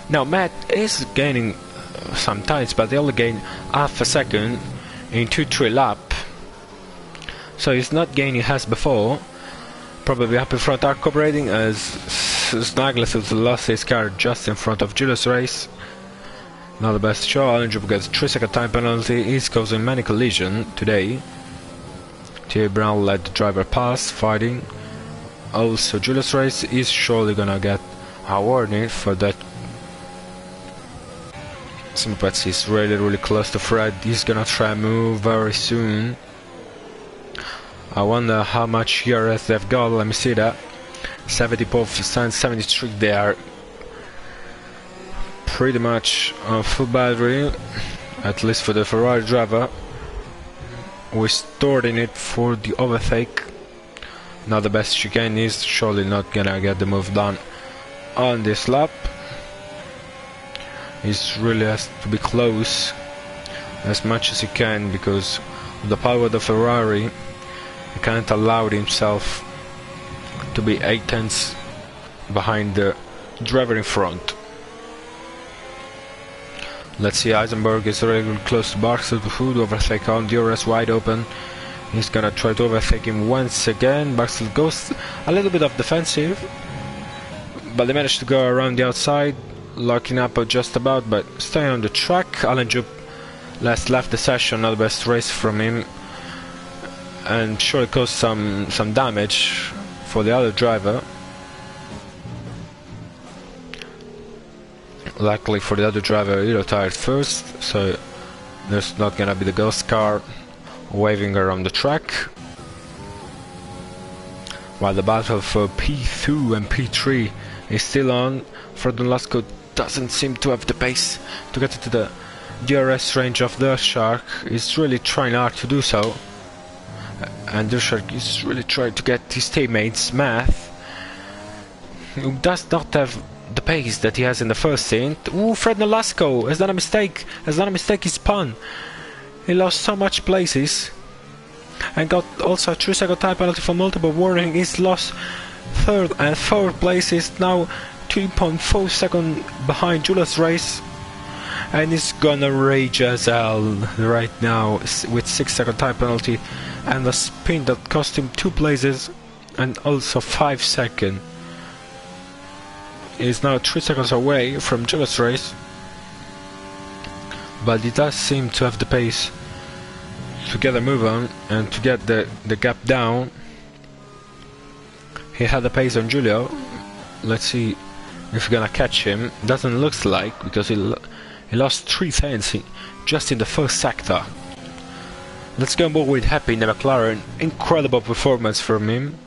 Now Matt is gaining sometimes, but they only gain half a second in 2-3 lap, so he's not gaining as before. Probably up in front are cooperating as Snaglis has lost his car just in front of Julius Race. Not the best show. Alan Job gets 3-second time penalty. He's causing many collision today. Thierry Brown let the driver pass, fighting. Also, Julius Race is surely gonna get a warning for that. Simpets is really close to Fred. He's gonna try and move very soon. I wonder how much ERS they've got. Let me see that. 70%, 73. They are pretty much on full battery, at least for the Ferrari driver. We're storing it for the overtake. Not the best chicane. Is surely not gonna get the move done on this lap. He really has to be close as much as he can, because of the power of the Ferrari, he can't allow himself to be 8 tenths behind the driver in front. Let's see, Eisenberg is really close to Barksdale. Food overtake on DRS wide open. He's gonna try to overtake him once again. Barksdale goes a little bit off defensive, but they managed to go around the outside, locking up just about, but staying on the track. Alan Job left the session. Not the best race from him, and sure it caused some damage for the other driver. Luckily for the other driver, he retired first, so there's not gonna be the ghost car waving around the track. While the battle for P2 and P3 is still on, Fred Nolasco doesn't seem to have the pace to get into the DRS range of the Shark. He's really trying hard to do so, and the Shark is really trying to get his teammates Math, who does not have the pace that he has in the first stint. Ooh, Fred Nolasco has done a mistake. He spun. He lost so much places and got also a 3-second time penalty for multiple warning. He's lost third and fourth places, now 2.4 seconds behind Julius Race, and he's gonna rage as hell right now with 6-second time penalty and a spin that cost him 2 places and also 5 seconds. He's now 3 seconds away from Julius Race, but he does seem to have the pace to get a move on and to get the gap down. He had the pace on Giulio. Let's see if we're gonna catch him. Doesn't look like, because he lost 3 tenths just in the first sector. Let's go more with Happy in the McLaren. Incredible performance from him.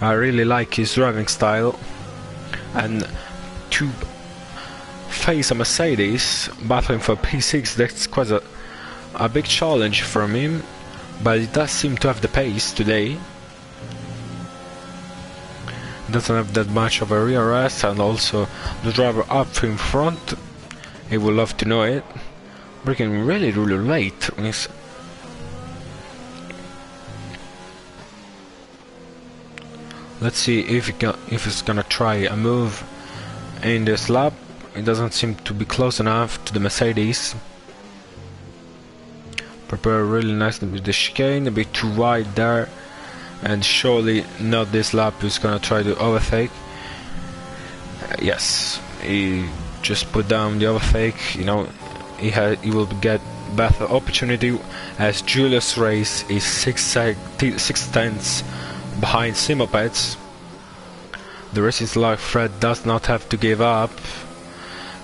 I really like his driving style, and to face a Mercedes battling for P6, that's quite a big challenge from him, but he does seem to have the pace today. Doesn't have that much of a rear rest, and also the driver up in front, he will love to know it. Braking really late. Let's see if he's gonna try a move in this lap. It doesn't seem to be close enough to the Mercedes. Prepare really nicely with the chicane, a bit too wide there, and surely not this lap. He's gonna try to overtake. Yes, he just put down the overtake. You know, he will get better opportunity, as Julius Race is 6 tenths behind Simopets. The rest is like Fred does not have to give up,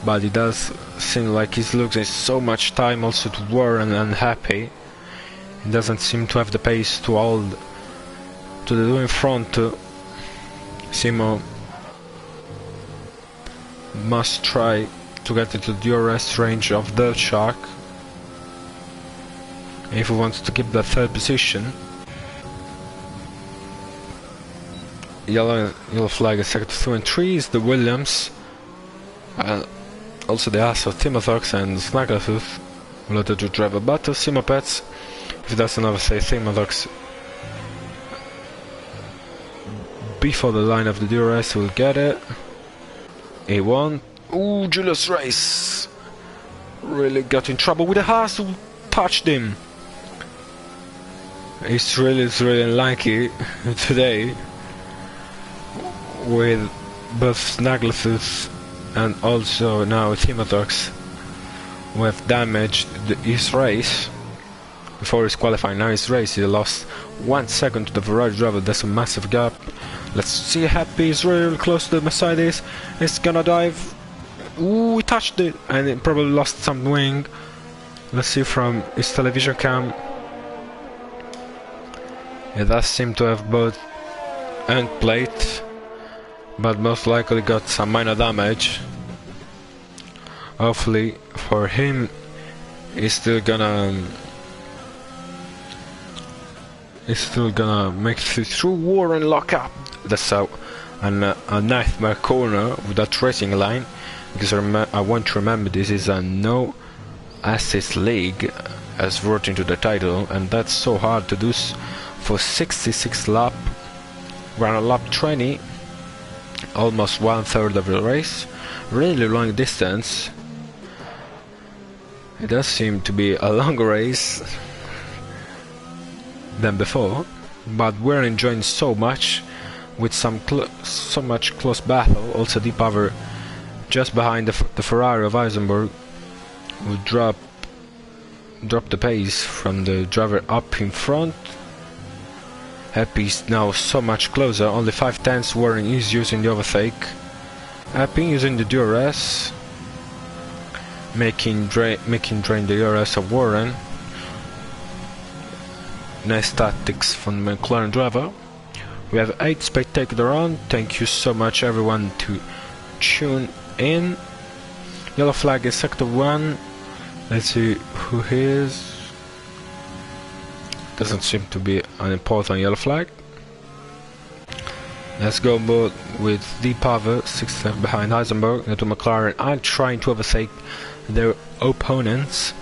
but it does seem like he's losing so much time also to War and Unhappy. He doesn't seem to have the pace to hold to the two in front. Simo must try to get into the DRS range of the Shark if he wants to keep the third position. Yellow flag is sector 2 and 3 is the Williams. Also the ass of Timothox and Snaggletooth will let the driver battle Simopets. If he doesn't oversay Timothox before the line of the DRS, will get it. He won. Ooh, Julius Race really got in trouble with the Haas who touched him. It's really unlucky today with both Snaggletooth and also now Timothox who have damaged his race before his qualifying. Now his race, he lost 1 second to the Ferrari driver. That's a massive gap. Let's see. Happy is really close to the Mercedes. It's gonna dive. Ooh, he touched it, and it probably lost some wing. Let's see from his television cam. It does seem to have both end plate, but most likely got some minor damage. Hopefully for him, he's still gonna make it through Warren lockup. That's a nightmare corner with that racing line, because I want to remember this is a no assist league as voting to the title, and that's so hard to do for 66 lap. We're on lap 20, almost 1/3 of the race. Really long distance. It does seem to be a longer race than before, but we're enjoying so much with so much close battle. Also Deep Power just behind the Ferrari of Eisenberg will drop the pace from the driver up in front. Happy is now so much closer, only 5/10. Warren is using the overtake. Happy using the DRS, making drain the DRS of Warren. Nice tactics from the McLaren driver. We have 8 spectators around. Thank you so much everyone to tune in. Yellow flag is sector 1. Let's see who he is. Doesn't seem to be an important yellow flag. Let's go both with Deep Power, 6 left behind Eisenberg. Into McLaren are trying to overtake their opponents.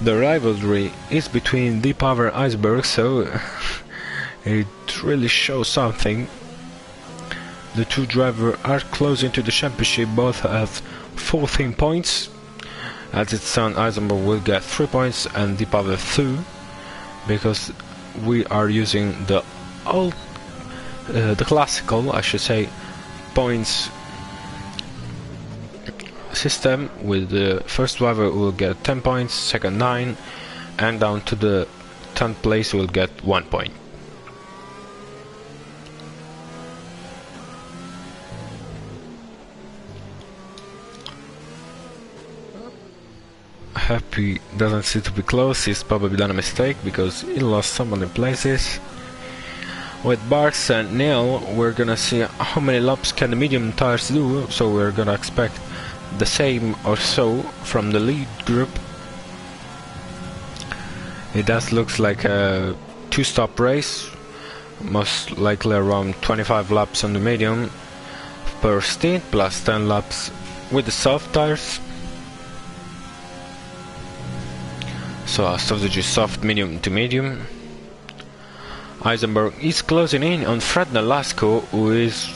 The rivalry is between Deep Power and Eisenberg, so it really shows something. The two drivers are close into the championship, both have 14 points. As it stands, Eisenberg will get 3 points and Deep Power 2, because we are using the classical, I should say, points system, with the first driver will get 10 points, second 9, and down to the 10th place will get 1 point. Happy doesn't seem to be close. He's probably done a mistake because he lost someone in places. With Barks and Neil, we're gonna see how many laps can the medium tires do, so we're gonna expect the same or so from the lead group. It does looks like a 2-stop race, most likely around 25 laps on the medium per stint, plus 10 laps with the soft tires. So our strategy is soft, medium to medium. Eisenberg is closing in on Fred Nolasco, who is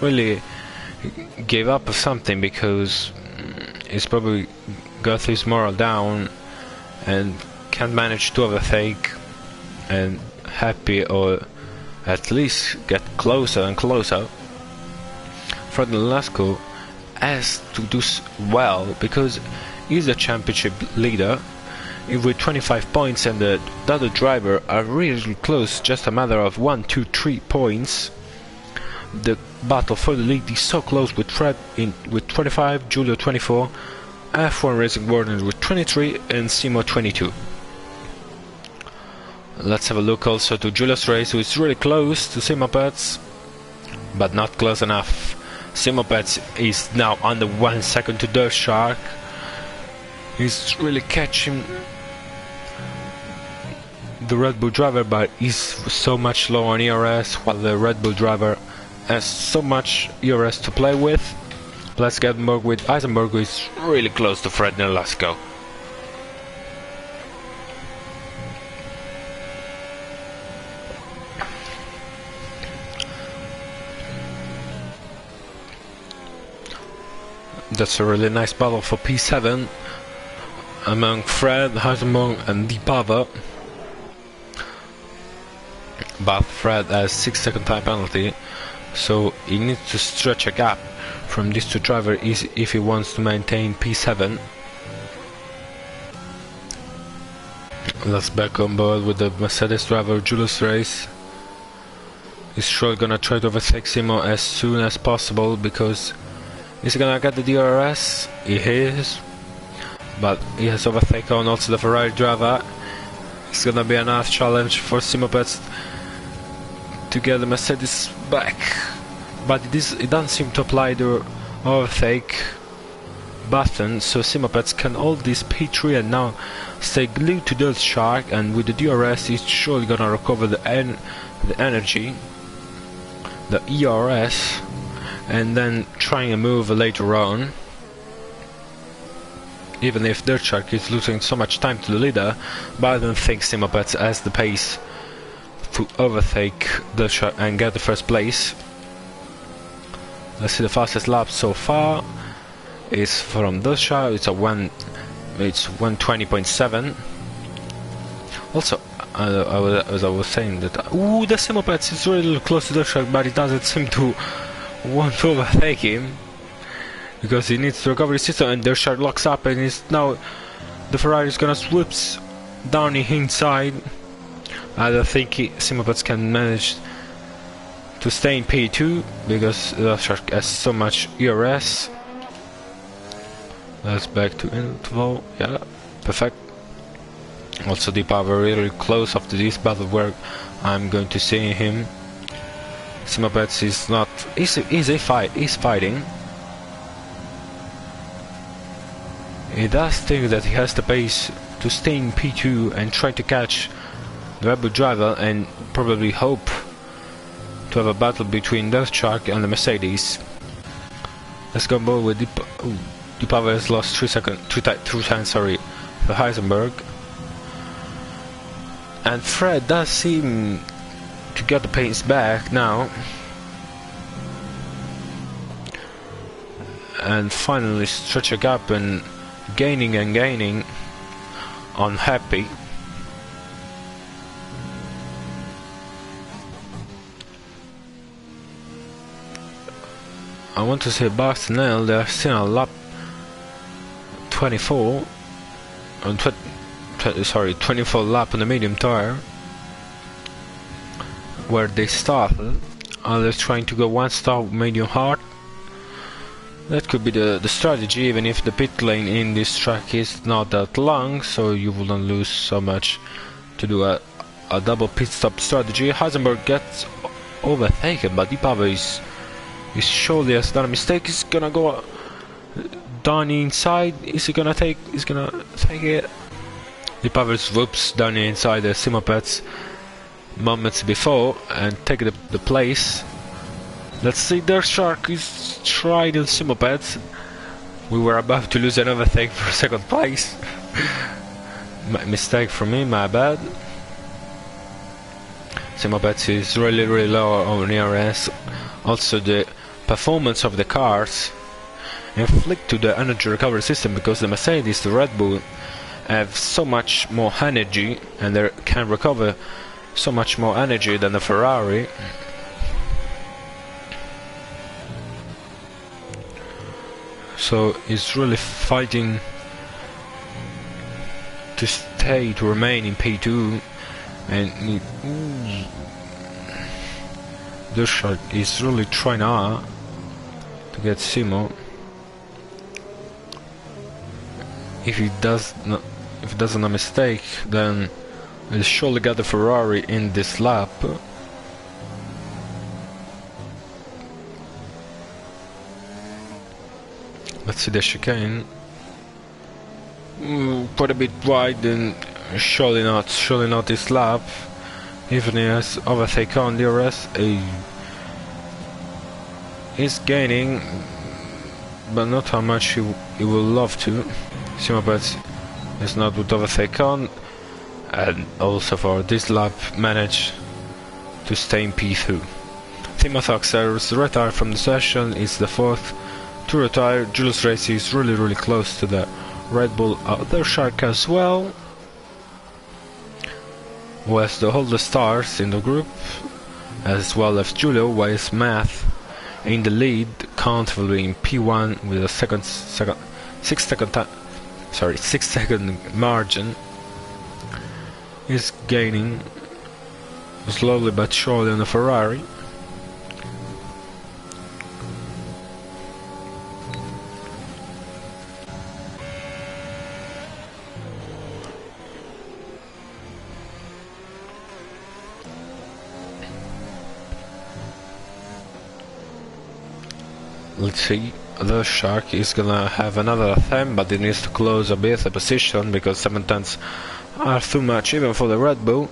really gave up of something, because he's probably got his morale down and can't manage to overtake and Happy, or at least get closer and closer. Fred Nolasco has to do well because he's the championship leader with 25 points, and the other driver are really close, just a matter of 1, 2, 3 points. The battle for the lead is so close, with Fred with 25, Giulio 24, F1 Racing Warden with 23, and Simo 22. Let's have a look also to Giulio's race, who is really close to Simopets, but not close enough. Simopets is now under 1 second to Dirt Shark. He's really catching the Red Bull driver, but he's so much low on ERS, while the Red Bull driver has so much ERS to play with. Let's get more with Eisenberg, who is really close to Fred Nolasco. That's a really nice battle for P7 among Fred, Eisenberg and Deep Power. But Fred has 6-second time penalty, so he needs to stretch a gap from these two drivers if he wants to maintain P7. Let's back on board with the Mercedes driver Julius Race. He's sure gonna try to overtake Simo as soon as possible because he's gonna get the DRS. He is, but he has overtaken also the Ferrari driver. It's gonna be a nice challenge for Simo Pets to get the Mercedes back, but it doesn't seem to apply the overtake button, so Simo Pets can hold this P3 and now stay glued to Dirt Shark, and with the DRS he's surely gonna recover the energy, the ERS, and then trying a move later on. Even if Dirt Shark is losing so much time to the leader, but I don't think Simo Pets has the pace to overtake Dirt Shark and get the first place. Let's see the fastest lap so far is from Dirt Shark. It's 120.7. Also, as I was saying that the Simo Pets is really close to Dirt Shark, but it doesn't seem to want to overtake him because he needs to recover his system, and Dirt Shark locks up, and now the Ferrari is gonna swoop down inside. I don't think Simo Pets can manage to stay in P2 because Dirt Shark has so much ERS. Let's back to interval. Yeah, perfect. Also Deep Power really close after this battle where I'm going to see him. Simo Pets is not he's fighting. He does think that he has the pace to stay in P2 and try to catch the Red Bull driver and probably hope to have a battle between Dirt Shark and the Mercedes. Let's go more with Deep Power has lost 2 times, sorry, for Heisenberg. And Fred does seem to get the pace back now. And finally stretch a gap and gaining on Happy. I want to say Barcelona, they're still on lap 24 on 24 lap on the medium tire where they started. They're trying to go one stop medium hard. That could be the strategy, even if the pit lane in this track is not that long, so you wouldn't lose so much to do a double pit stop strategy. Heisenberg gets overtaken, but Deep Power is surely has done a mistake. He's gonna go down inside. Is he gonna take? He's gonna take it. Deep Power swoops down inside the Simo Pets moments before and take the place. Let's see, Dirt Shark is trying the Simo Pets. We were about to lose an overtake for second place. Mistake from me, my bad. Simo Pets is really low on ERS. Also the performance of the cars inflict to the energy recovery system because the Mercedes, the Red Bull, have so much more energy and they can recover so much more energy than the Ferrari. So he's really fighting to remain in P2, and Dirt Shark is really trying hard to get Simo. If he doesn't a mistake, then he'll surely get the Ferrari in this lap. Let's see the chicane. Quite a bit wide, and surely not this lap. Even he has overtaken on the rest. He's gaining, but not how much he will love to. Simo Pets is not with overtake on, and also for this lap managed to stay in P2. Timo Thoxer's retire from the session is the fourth to retire. Julius Race is really close to the Red Bull Dirt Shark as well, who has all the stars in the group, as well as Julio, with Math in the lead, comfortably in P1 with a 6 second margin. is gaining slowly but surely on the Ferrari. Let's see, the Shark is gonna have another attempt, but it needs to close a bit the position because 7 tenths are too much even for the Red Bull.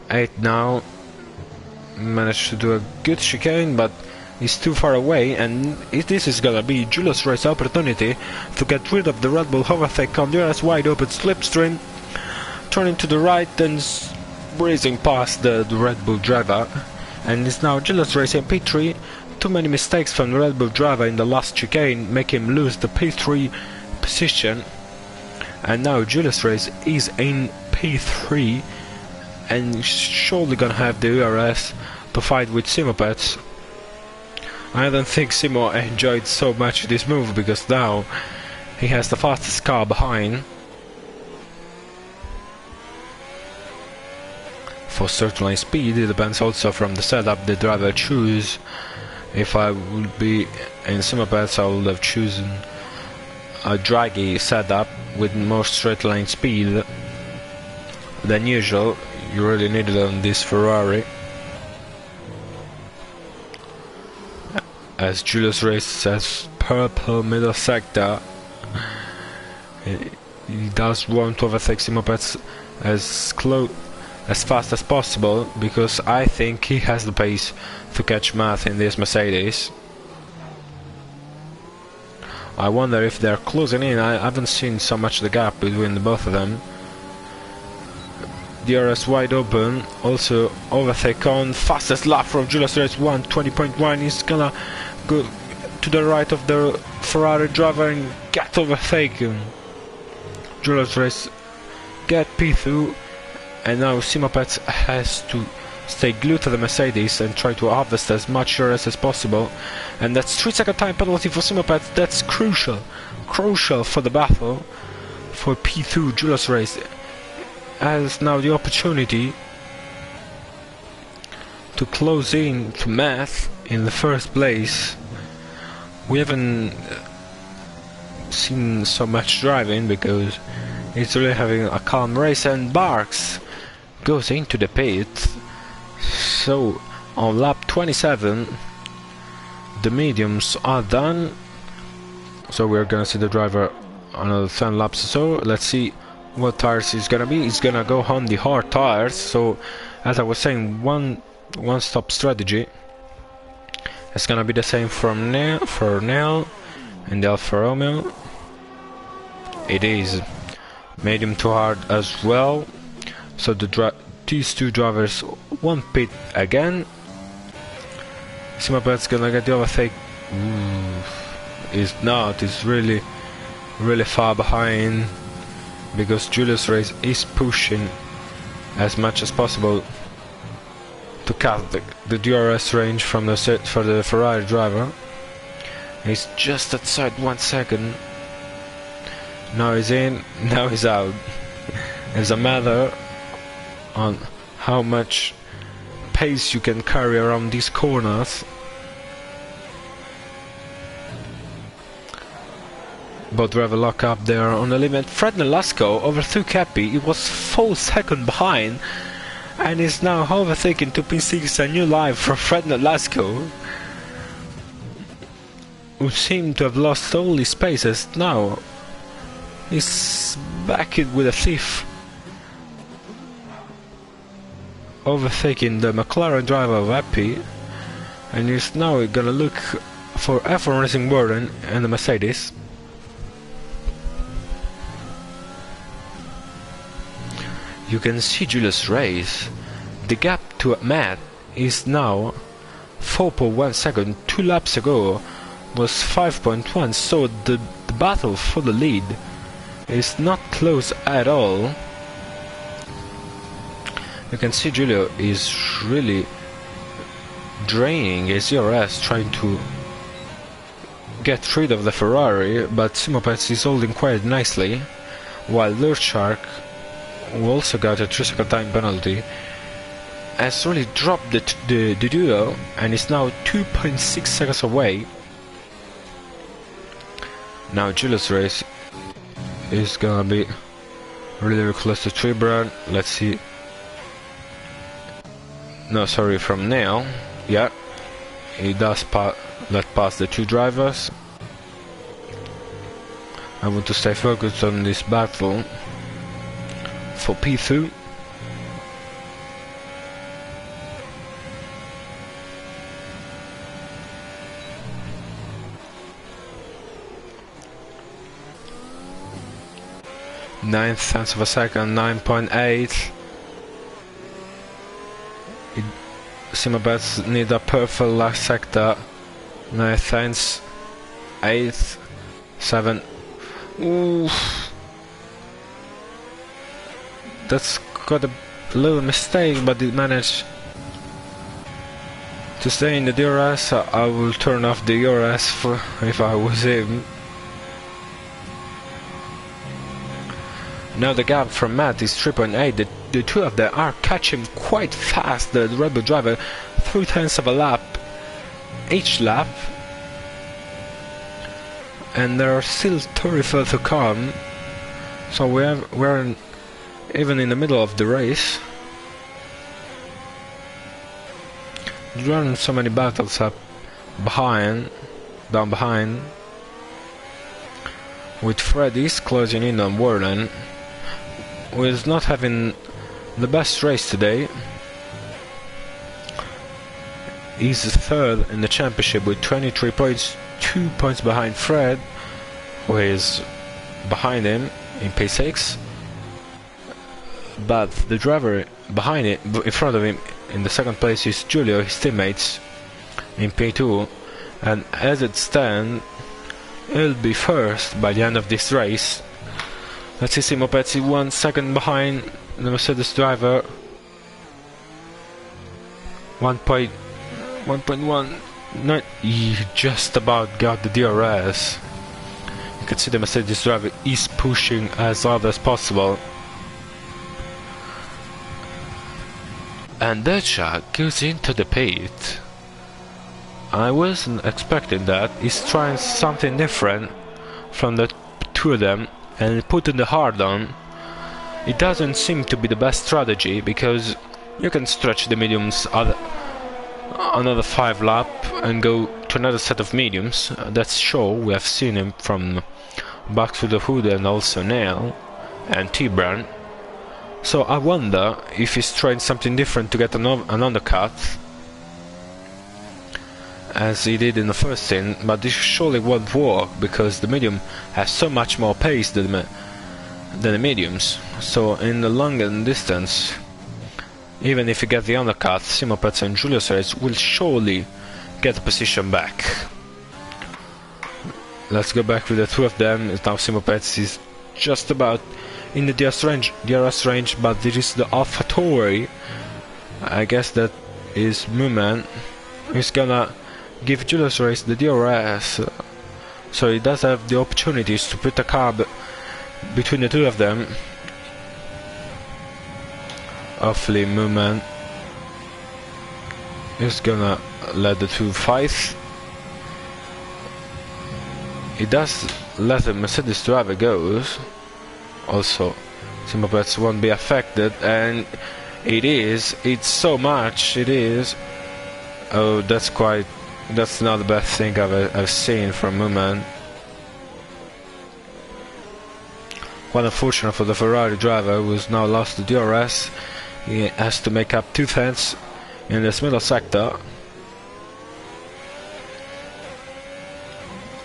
8 now managed to do a good chicane, but he's too far away, and this is gonna be Julius Ray's opportunity to get rid of the Red Bull overtake on DRS wide open slipstream, turning to the right and breezing past the Red Bull driver, and it's now Julius Ray in P3. Too many mistakes from the Red Bull driver in the last chicane make him lose the P3 position, and now Julius Ray is in P3 and surely gonna have the DRS to fight with Simopets. I don't think Simo enjoyed so much this move because now he has the fastest car behind. For certain speed, it depends also from the setup the driver choose. If I would be in Simopets, I would have chosen a draggy setup with more straight line speed than usual. You really need it on this Ferrari. As Julius Ray says, purple middle sector. He does want to overtake Simopets as fast as possible because I think he has the pace to catch Math in this Mercedes. I wonder if they're closing in. I haven't seen so much the gap between the both of them. DRS wide open, also overtake on fastest lap from Julius Ray 1:20.1. He's gonna go to the right of the Ferrari driver and get overtaken. Julius Ray get P2, and now Simopets has to stay glued to the Mercedes and try to harvest as much DRS as possible, and that's 3-second time penalty for Simopets. That's crucial for the battle for P2. Julius Ray has now the opportunity to close in to Math in the first place. We haven't seen so much driving because he's really having a calm race, and Barks goes into the pit. So on lap 27 the mediums are done, so we're gonna see the driver another 10 laps or so. Let's see what tires he's gonna be. He's gonna go on the hard tires, so as I was saying, one stop strategy. It's gonna be the same for Nell and the Alfa Romeo. It is medium to hard as well, so these two drivers won't pit again. Simopet's gonna get the overtake. Is not, it's really far behind because Julius Ray is pushing as much as possible to cut the DRS range from the for the Ferrari driver. He's just outside 1 second. Now he's in, now he's out. It's a matter on how much pace you can carry around these corners. Both driver lock up there on the limit. Fred Nolasco overtook Cappy. He was 4 seconds behind and is now overtaken to P6. A new life for Fred Nolasco, who seemed to have lost all his spaces. Now he's back it with a thief, overtaking the McLaren driver of Happy, and he's now gonna look for F1 Racing Warden and the Mercedes. You can see Julius Ray. The gap to Matt is now 4.1 seconds. 2 laps ago was 5.1, so the battle for the lead is not close at all. You can see Julio is really draining his DRS, trying to get rid of the Ferrari, but Simopets is holding quite nicely, while Lurch Shark who also got a 3-second time penalty, has really dropped the duo and is now 2.6 seconds away. Now Julius Race is gonna be really close to Tribran. Let's see. No, sorry, from Neil. Yeah, he does let pass the two drivers. I want to stay focused on this battle for P2. Ninth tenths of a second, 9.8. Simabets need a perfect last sector. 9 tenths, 8, 7. Oof. That's got a little mistake, but it managed to stay in the DRS. I will turn off the DRS if I was him. Now the gap from Matt is 3.8. The two of them are catching quite fast. The Red Bull driver, 3 tenths of a lap each lap, and there are still 34 to come. So we're even in the middle of the race. Run so many battles up down behind. With Freddy's closing in on Warden, who is not having the best race today. He's third in the championship with 23 points, 2 points behind Fred, who is behind him in P6. But the driver behind it, in front of him, in the second place is Giulio, his teammates, in P2. And as it stands, he'll be first by the end of this race. Let's see Simo Pezzi 1 second behind the Mercedes driver. 1.1. No, he just about got the DRS. You can see the Mercedes driver is pushing as hard as possible. And Decha goes into the pit. I wasn't expecting that. He's trying something different from the two of them and putting the hard on. It doesn't seem to be the best strategy, because you can stretch the mediums another 5 laps and go to another set of mediums. That's sure. We have seen him from Back to the Hood and also Nail and T-Brand. So I wonder if he's trying something different to get an undercut, as he did in the first stint, but this surely won't work because the medium has so much more pace than the mediums. So in the longer distance, even if you get the undercut, Simo Pezzi and Julius Race will surely get the position back. Let's go back with the two of them. Now Simo Pezzi is just about in the DRS range, but there is the AlphaTauri. I guess that is Mooman. He's gonna give Julius Race the DRS, so he does have the opportunities to put a car between the two of them. Hopefully Mooman is gonna let the two fight. He does let the Mercedes driver go. Also, Simo Pezzi won't be affected, and it's so much, it is. Oh, that's not the best thing I've seen from Mooman. Quite unfortunate for the Ferrari driver, who's now lost the DRS. He has to make up 2 tenths in this middle sector.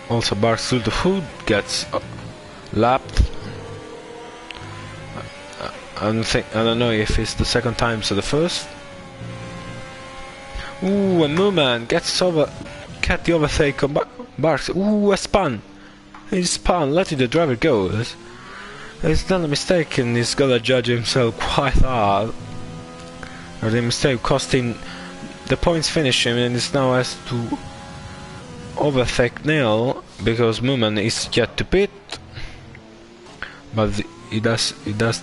Also, Barcelona Hood gets lapped. I don't know if it's the second time, so the first. Ooh, and Mooman gets the overtake on Barks. Ooh, a spun. He spun, letting the driver go. He's done a mistake and he's gotta judge himself quite hard. Or the mistake costing the points finish him, and he now has to overtake Neil because Mooman is yet to pit. But he does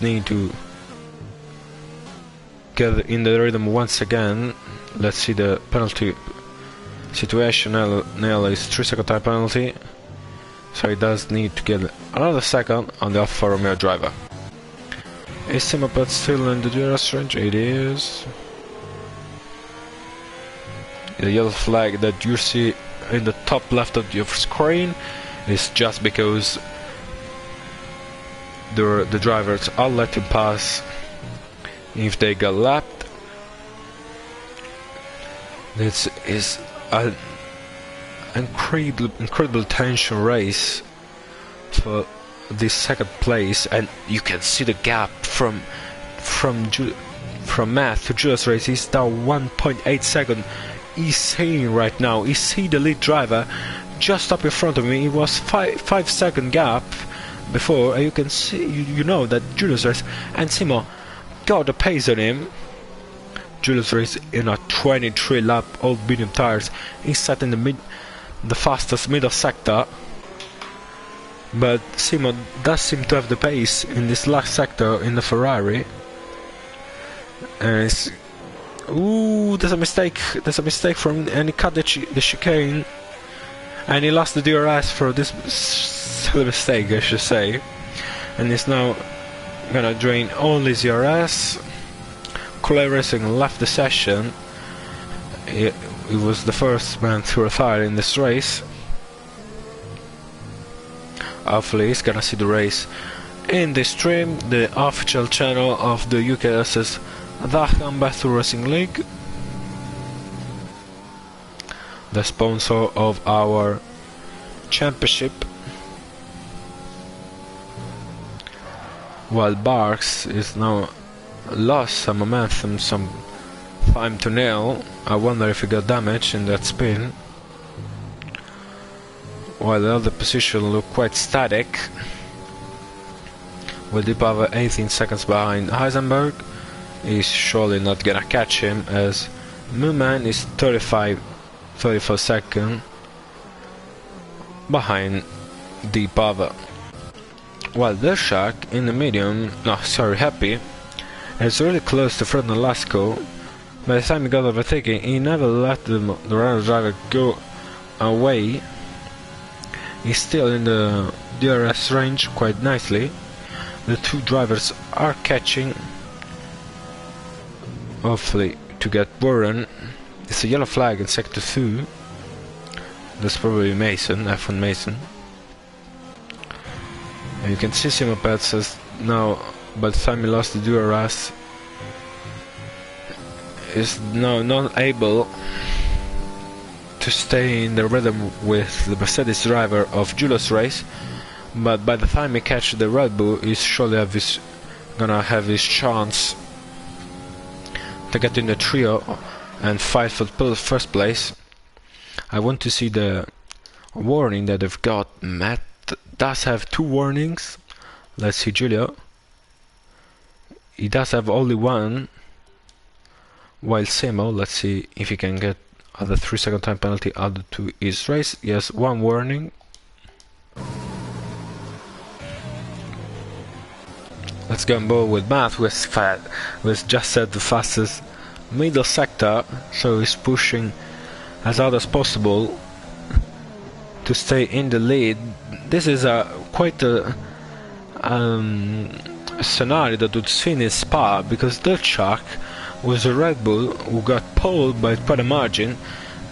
need to get in the rhythm once again. Let's see the penalty situation. Nel is 3-second time penalty, so he does need to get another second on the Alfa Romeo driver. Is Simo Pets still in the DRS range? It is. The yellow flag that you see in the top left of your screen is just because the drivers are let him pass if they get lapped. This is an incredible tension race for this second place, and you can see the gap from Matt to Julius Race is down 1.8 seconds. He's seeing right now. He see the lead driver just up in front of me. It was 5-second gap before, and you can see, you know that Julius Race and Simo got the pace on him. Julius Race in a 23 lap old medium tires. He sat in the fastest middle sector, but Simo does seem to have the pace in this last sector in the Ferrari. And it's, ooh, there's a mistake. There's a mistake from, and he cut the chicane, and he lost the DRS for this silly mistake, I should say. And he's now gonna drain only DRS. Cooley Racing left the session. He was the first man to retire in this race. Hopefully he's gonna see the race in the stream, the official channel of the UKSS Dachau Battle Racing League, the sponsor of our championship. While Barks is now lost some momentum, some time to nail. I wonder if he got damaged in that spin. While the other position looked quite static, with Dipava 18 seconds behind Heisenberg. He's surely not gonna catch him, as Mooman is 34 seconds behind Dipava. While Dershak in the medium, Happy, is really close to Fred Nolasco. By the time he got overtaken, he never let the runner driver go away. He's still in the DRS range quite nicely. The two drivers are catching, hopefully to get Warren. It's a yellow flag in sector 2. That's probably Mason, F1 Mason. And you can see Simo Pets says now, by the time he lost the DRS, is now not able to stay in the rhythm with the Mercedes driver of Julius Race. But by the time he catches the Red Bull, he's surely gonna have his chance to get in the trio and fight for the first place. I want to see the warning that they've got. Matt does have 2 warnings. Let's see Giulio. He does have only one. While Simo, let's see if he can get other 3-second time penalty added to his race. Yes, 1 warning. Let's go on board with Matt, who has just set the fastest middle sector, so he's pushing as hard as possible to stay in the lead. This is quite a scenario that would see in Spa, because Derchak was a Red Bull who got poled by quite a margin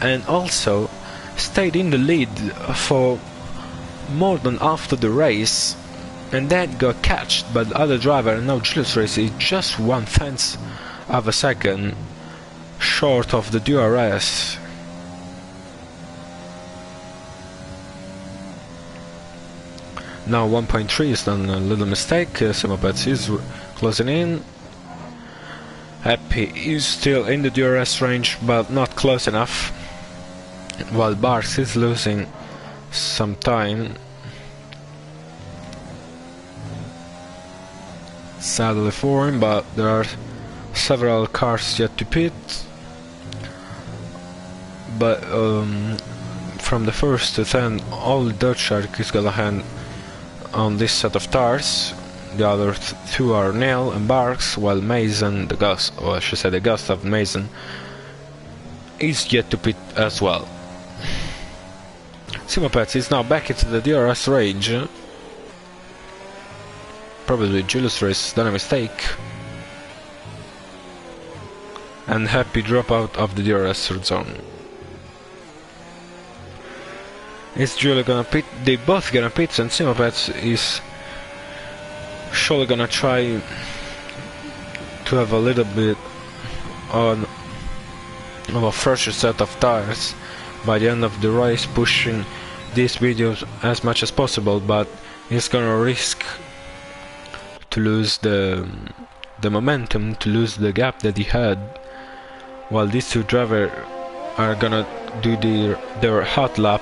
and also stayed in the lead for more than half of the race, and then got catched by the other driver. And now Julius Race is just 1/10 of a second short of the DRS. Now 1.3 is done a little mistake. Simo Pets is closing in. Happy is still in the DRS range, but not close enough. While Barks is losing some time. Sadly for him, but there are several cars yet to pit. But from the first to 10, all Dirtshark is gonna hand on this set of tires. The other two are Neil and Barks, while Mason, the ghost, or I should say the ghost of Mason, is yet to pit as well. Simopets is now back into the DRS range. Probably Julius Race done a mistake. And Happy drop out of the DRS zone. Is Julia gonna pit? They both gonna pit, and Simopets is surely gonna try to have a little bit of a fresher set of tires by the end of the race, pushing these videos as much as possible, but he's gonna risk to lose the momentum, to lose the gap that he had, while these two drivers are gonna do their hot lap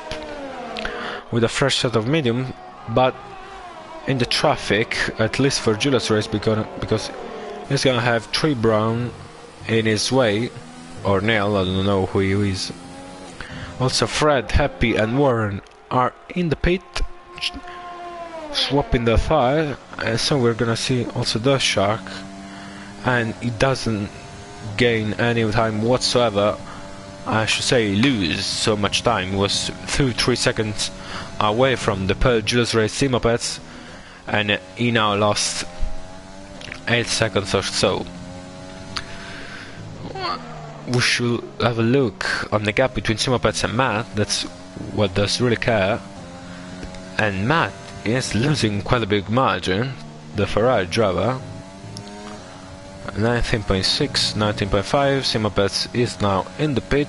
with a fresh set of medium, but in the traffic, at least for Julius Race, because he's gonna have Trey Brown in his way, or Neil, I don't know who he is. Also Fred, Happy and Warren are in the pit, swapping the tire, and so we're gonna see also the Shark, and he doesn't gain any time whatsoever. I should say lose so much time. He was 3 seconds away from the Pearl Julius Race Simopets, and he now lost 8 seconds or so. We should have a look on the gap between Simopets and Matt. That's what does really care. And Matt is losing quite a big margin, the Ferrari driver. 19.6, 19.5. Simopets is now in the pit,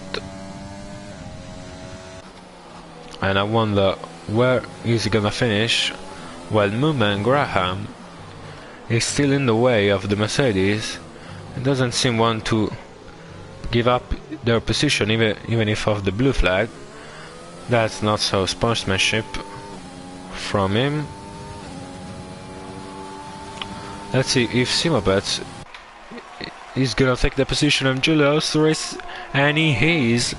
and I wonder where is he gonna finish, while Muma and Graham is still in the way of the Mercedes. It doesn't seem want to give up their position, even if of the blue flag. That's not so sportsmanship from him. Let's see if Simopets is gonna take the position of Julius Race, and he is,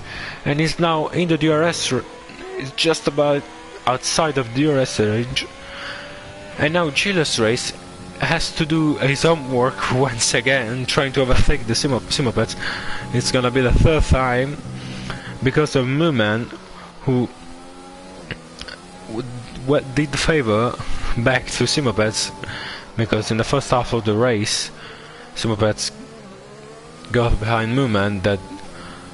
and he's now in the DRS. It's just about outside of the DRS range, and now Julius Race has to do his homework once again, trying to overtake the Simopets. It's gonna be the third time because of Mooman, who did the favor back to Simopets, because in the first half of the race Simopets got behind Mooman that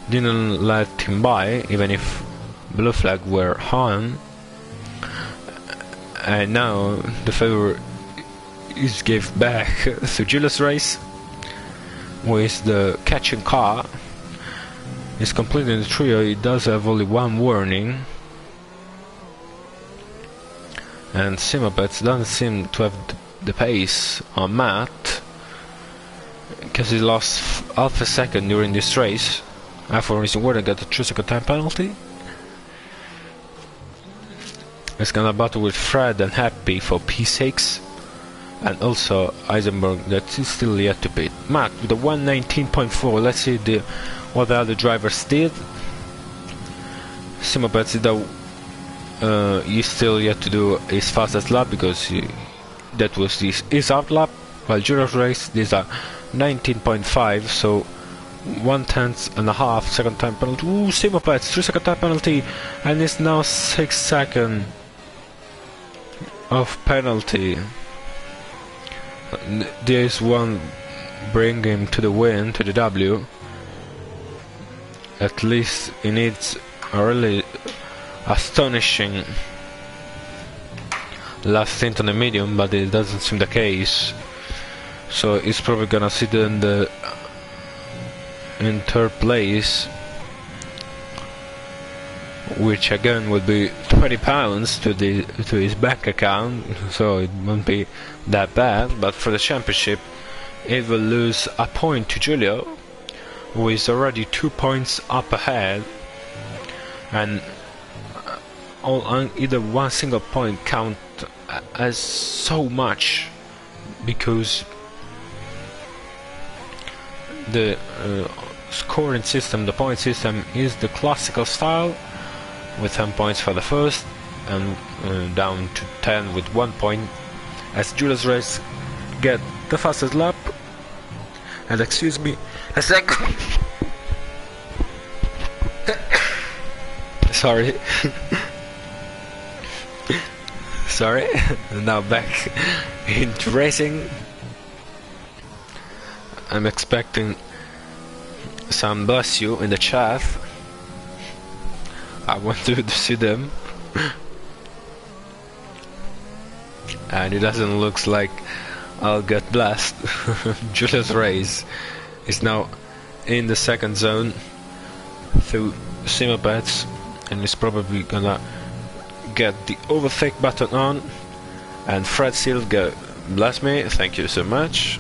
didn't let him by, even if blue flag were on, and now the favor is gave back to Julius Race with the catching car. He's completing the trio. He does have only one warning, and Simopets doesn't seem to have the pace on Matt, because he lost half a second during this race. For reason where they got a 2-second time penalty. He's gonna battle with Fred and Happy for P6, and also Eisenberg that is still yet to pit. Matt with a 119.4. Let's see what the other drivers did. Simopets he's still yet to do his fastest lap, because that was his out lap, while Julius Race these are 19.5, so 1/10.5 second time penalty. Ooh, Simopets 3-second time penalty, and it's now 6 seconds of penalty. This one bring him to the win, to the W. At least he needs a really astonishing last stint on the medium, but it doesn't seem the case. So he's probably gonna sit in third place, which again would be £20 to his bank account, so it won't be that bad. But for the championship, it will lose a point to Giulio, who is already 2 points up ahead, and either one single point count as so much, because the scoring system, the point system, is the classical style, with 10 points for the first, and down to 10 with 1 point as Julius Race get the fastest lap. And excuse me a second. Sorry. Sorry. Now back into racing. I'm expecting some bless you in the chat. I want to see them. And it doesn't look like I'll get blessed. Julius Race is now in the second zone through Simopeds, and is probably gonna get the overtake button on. And Fred Silva, bless me, thank you so much.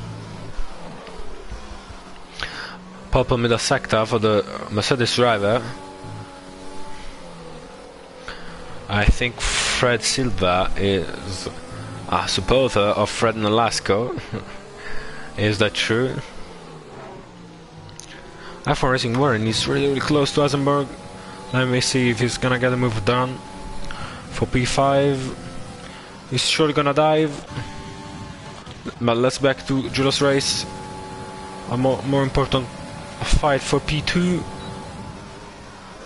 Purple middle sector for the Mercedes driver. I think Fred Silva is a supporter of Fred Nolasco. Is that true? F1 Racing Warren is really close to Eisenberg. Let me see if he's gonna get a move done for P5. He's surely gonna dive. But let's back to Julius Race. A more important fight for P2.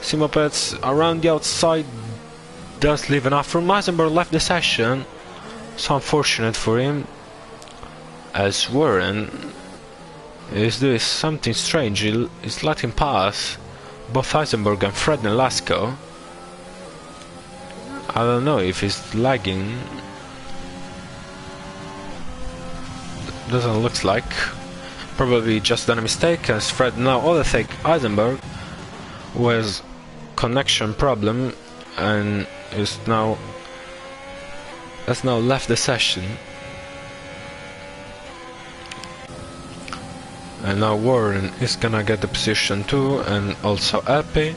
Simopeds around the outside does leave enough room. Eisenberg left the session, so unfortunate for him, as Warren is doing something strange. He's letting pass both Eisenberg and Fred Nolasco. I don't know if he's lagging. Doesn't look like. Probably just done a mistake, as Fred now overtake Eisenberg with connection problem and has now left the session. And now Warren is gonna get the position too, and also Epi.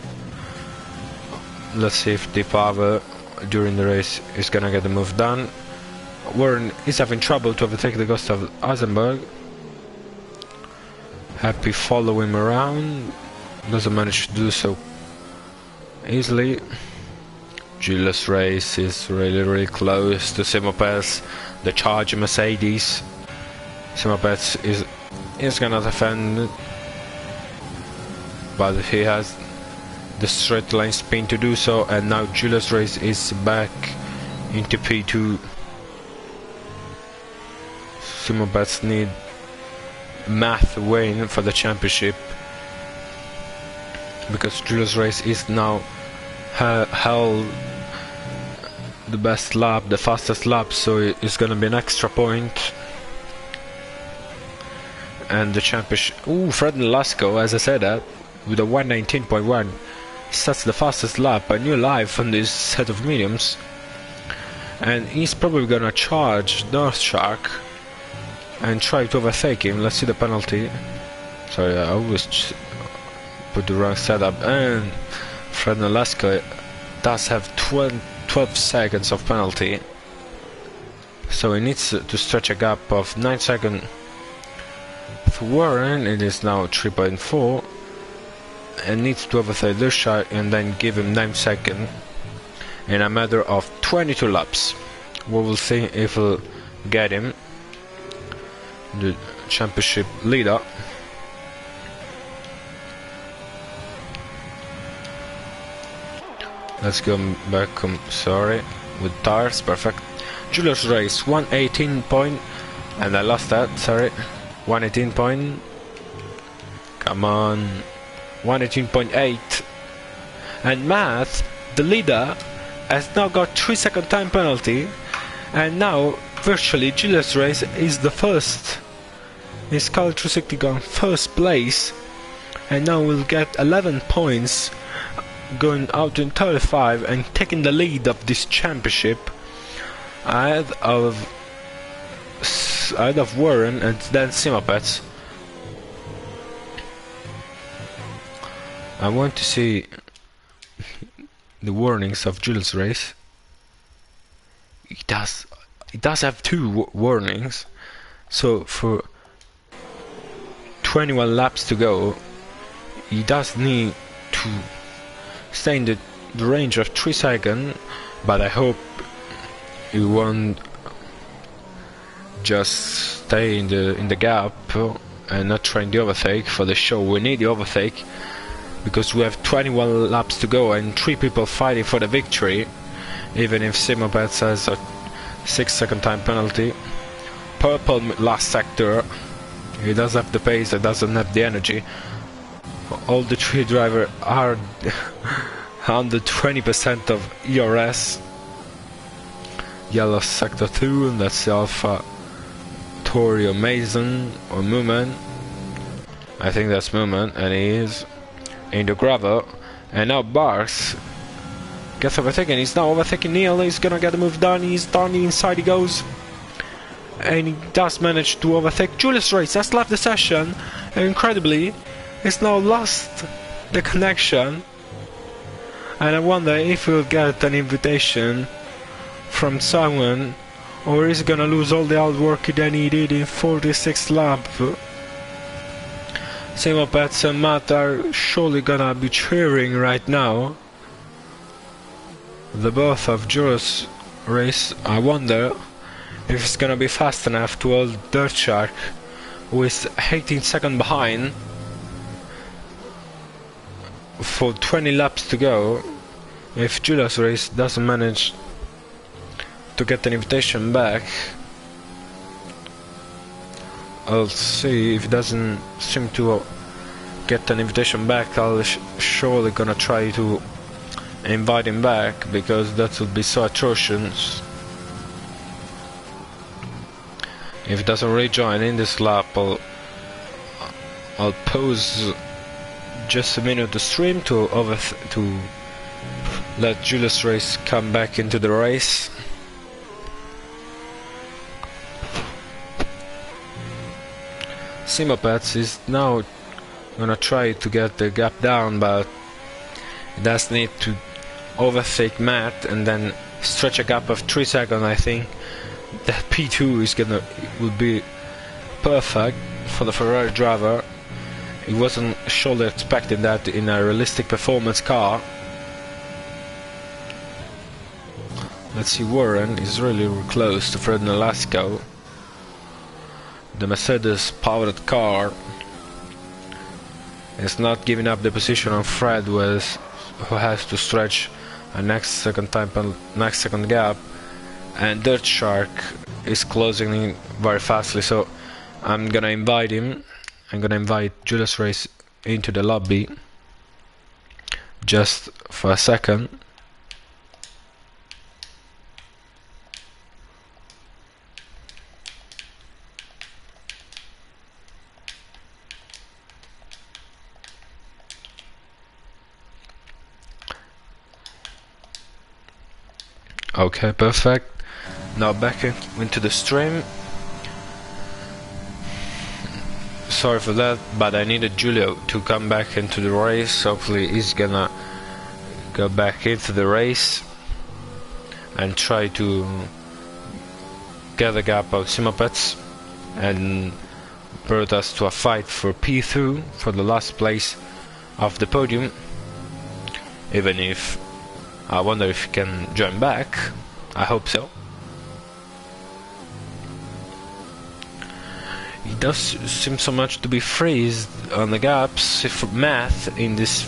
Let's see if Deep Power during the race is gonna get the move done. Warren is having trouble to overtake the Ghost of Eisenberg. Happy follow him around, doesn't manage to do so easily. Julius Race is really close to Simopeds, the Charger Mercedes. Simopeds is gonna defend, but he has the straight line spin to do so, and now Julius Race is back into P2. Simopeds need math win for the championship, because Julius Race is now held the best lap, the fastest lap, so it's gonna be an extra point. And the championship. Ooh, Fred Nolasco, as I said that, with a 119.1, sets the fastest lap, a new life on this set of mediums. And he's probably gonna charge North Shark and try to overtake him. Let's see the penalty. Sorry, I always put the wrong setup. And Fred Nolasco does have 12 seconds of penalty, so he needs to stretch a gap of 9 seconds. For Warren, it is now 3.4, and needs to overtake this shot and then give him 9 seconds in a matter of 22 laps. We will see if he'll get him, the championship leader. Let's go back, sorry, with tires, perfect. Julius Race, 118 point, and I lost that, sorry. 118 point, come on, 118.8. And Matt, the leader, has now got 3-second time penalty, and now virtually Julius Race is the first. His Cal 360 gone first place, and now we'll get 11 points, going out in 35 and taking the lead of this championship ahead of Warren and then Simopeds. I want to see the warnings of Julius Race. It does have 2 warnings, so for 21 laps to go, he does need to stay in the range of 3 seconds, but I hope he won't just stay in the gap and not trying the overtake. For the show we need the overtake because we have 21 laps to go and 3 people fighting for the victory, even if Simopets has a 6-second time penalty. Purple last sector, he does have the pace, he doesn't have the energy. All the 3 drivers are under 20% of ERS. Yellow sector 2, and that's the Alpha Torio Mason or Mooman. I think that's Mooman, and he is in the gravel. And now Barks gets overtaken. He's now overtaking Neil. He's gonna get the move done. He's done. Inside he goes, and he does manage to overtake Julius Race. Has left the session, and incredibly, he's now lost the connection. And I wonder if we'll get an invitation from someone, or is he gonna lose all the hard work that he did in 46th lap. Simopets and Matt are surely gonna be cheering right now. The birth of Julius Race. I wonder if it's gonna be fast enough to hold Dirt Shark, who is 18 seconds behind, for 20 laps to go. If Julius Race doesn't manage to get an invitation back, I'll see. If he doesn't seem to get an invitation back, I'll surely gonna try to invite him back, because that would be so atrocious. If he doesn't rejoin in this lap, I'll pause just a minute to stream to let Julius Race come back into the race. Simopets is now gonna try to get the gap down, but he does need to overtake Matt and then stretch a gap of 3 seconds. I think that P2 will be perfect for the Ferrari driver. He wasn't surely expecting that in a realistic performance car. Let's see, Warren is really close to Fred Nolasco. The Mercedes powered car is not giving up the position on Fred, who has to stretch a next second gap, and Dirt Shark is closing in very fastly. So I'm gonna invite him. I'm gonna invite Julius Race into the lobby just for a second. Okay, perfect. Now back into the stream. Sorry for that, but I needed Julio to come back into the race. Hopefully he's gonna go back into the race and try to get the gap of Simopets and brought us to a fight for P2 for the last place of the podium. Even if I wonder if he can join back. I hope so. He does seem so much to be freezed on the gaps. If Math in this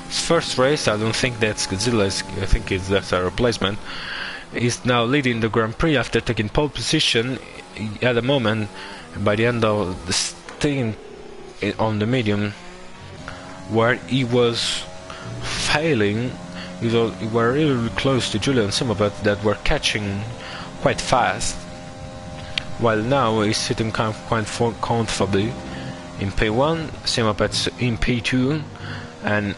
first race, I don't think that's Godzilla, I think that's a replacement, is now leading the Grand Prix after taking pole position at the moment. By the end of the stint on the medium, where he was failing, we were really close to Julian Simopet that were catching quite fast, while now he's sitting quite comfortably in P1, Simopet's in P2, and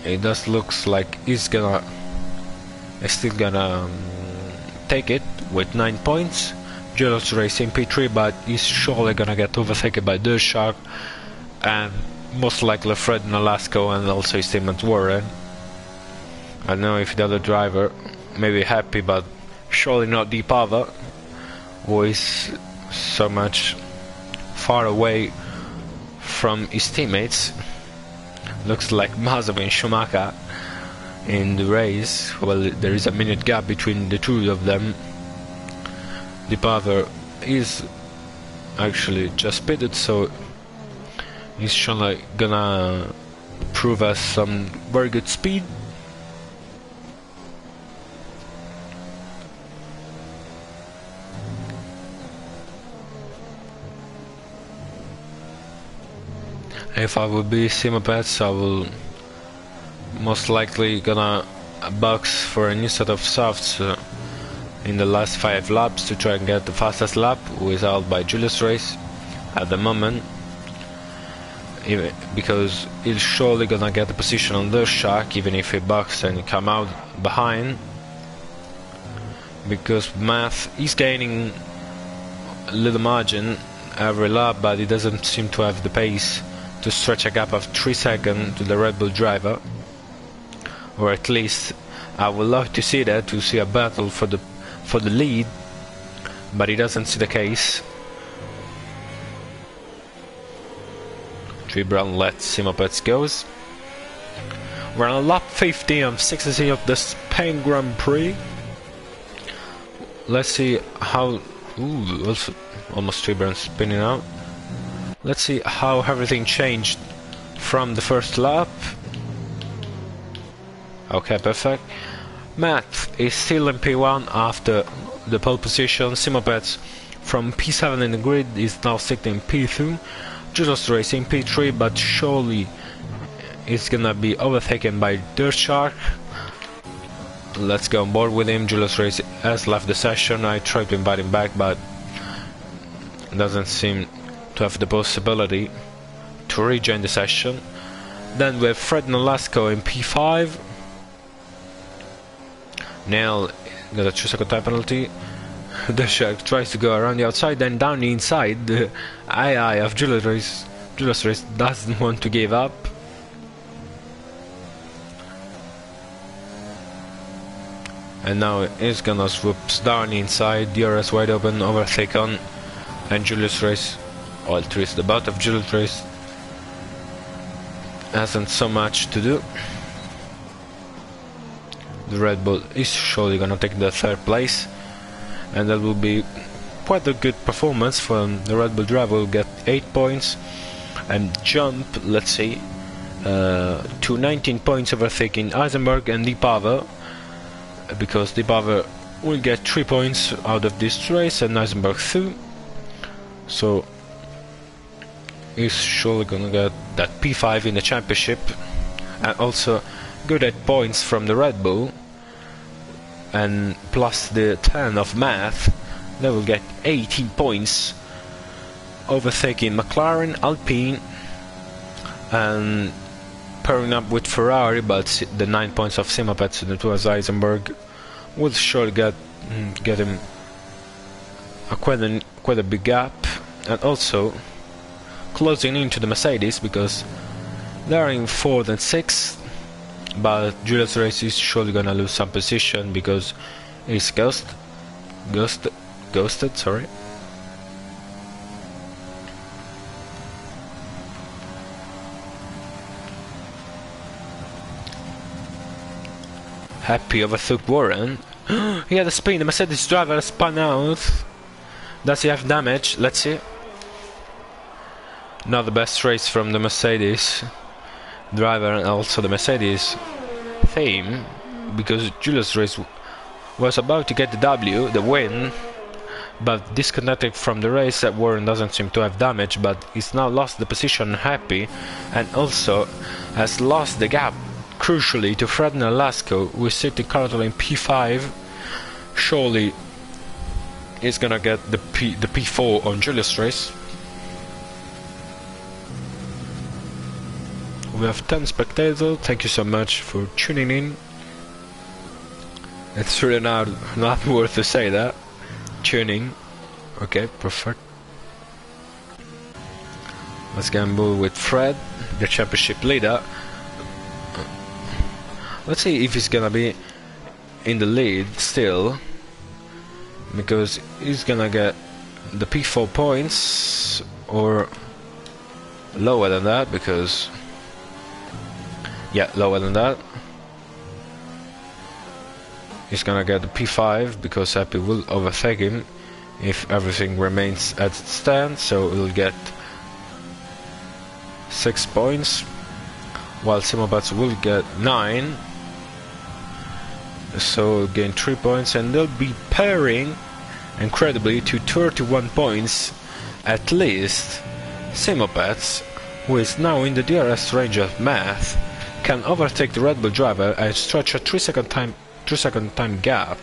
it does looks like he's still gonna take it with 9 points. Julius Race in P3, but he's surely gonna get overtaken by Dirt Shark and most likely Fred Nolasco and also his teammate Warren. I don't know if the other driver may be happy, but surely not Deep Ava, who is so much far away from his teammates. Looks like Mazepin and Schumacher in the race. Well, there is a minute gap between the two of them. the Power is actually just pitted, so he's surely gonna prove us some very good speed. If I would be Simopets, I will most likely gonna box for a new set of softs in the last 5 laps to try and get the fastest lap, who is out by Julius Race at the moment, because he's surely gonna get the position on the shack even if he bucks and come out behind, because Math is gaining a little margin every lap, but he doesn't seem to have the pace to stretch a gap of 3 seconds to the Red Bull driver, or at least I would love to see that, to see a battle for the lead, but it doesn't see the case. Tree Brown lets Simopets goes. We're on lap 15 of 60 of the Spain Grand Prix. Let's see how... Ooh, also almost Tree Brown spinning out. Let's see how everything changed from the first lap. Okay, perfect. Matt is still in P1 after the pole position. Simopets from P7 in the grid is now sitting in P2. Julius Race in P3, but surely is gonna be overtaken by Dirt Shark. Let's go on board with him. Julius Race has left the session. I tried to invite him back, but doesn't seem to have the possibility to rejoin the session. Then we have Fred Nolasco in P5. Nail got a 2-second time penalty. The Shark tries to go around the outside, then down the inside. The AI of Julius Race doesn't want to give up. And now he's gonna swoops down the inside. DRS wide open, overtake on, and Julius Race, all three is the butt of Julius Race, hasn't so much to do. The Red Bull is surely gonna take the 3rd place, and that will be quite a good performance from the Red Bull driver. Will get 8 points and jump, let's see, to 19 points, overtaking Eisenberg and Deepava, because Deepava will get 3 points out of this race and Eisenberg 2. So he's surely gonna get that P5 in the championship, and also good at points from the Red Bull, and plus the 10 of Math, they will get 18 points, overtaking McLaren, Alpine, and pairing up with Ferrari, but the 9 points of Simopets and the 2 of Eisenberg will surely get him quite a big gap, and also closing into the Mercedes, because they're in 4th and 6th, but Julius Race is surely gonna lose some position because he's ghosted, sorry. Happy overtook Warren. He had a spin, the Mercedes driver spun out. Does he have damage? Let's see. Not the best race from the Mercedes driver and also the Mercedes team, because Julius Race was about to get the W, the win, but disconnected from the race. That Warren doesn't seem to have damage, but he's now lost the position. Happy, and also has lost the gap crucially to Fred Nolasco, who is sitting currently in P5. Surely he's gonna get the P4 on Julius Race. We have 10 spectators. Thank you so much for tuning in. It's really not worth to say that. Tuning. Okay, perfect. Let's gamble with Fred, the championship leader. Let's see if he's gonna be in the lead still, because he's gonna get the P4 points or lower than that, because yeah, lower than that. He's gonna get the P5 because Happy will overtake him if everything remains as it stands, so it'll get 6 points, while Simopats will get 9, so it'll gain 3 points, and they'll be pairing incredibly to 31 points at least. Simopats, who is now in the DRS range of math, can overtake the Red Bull driver and stretch a 3-second time gap.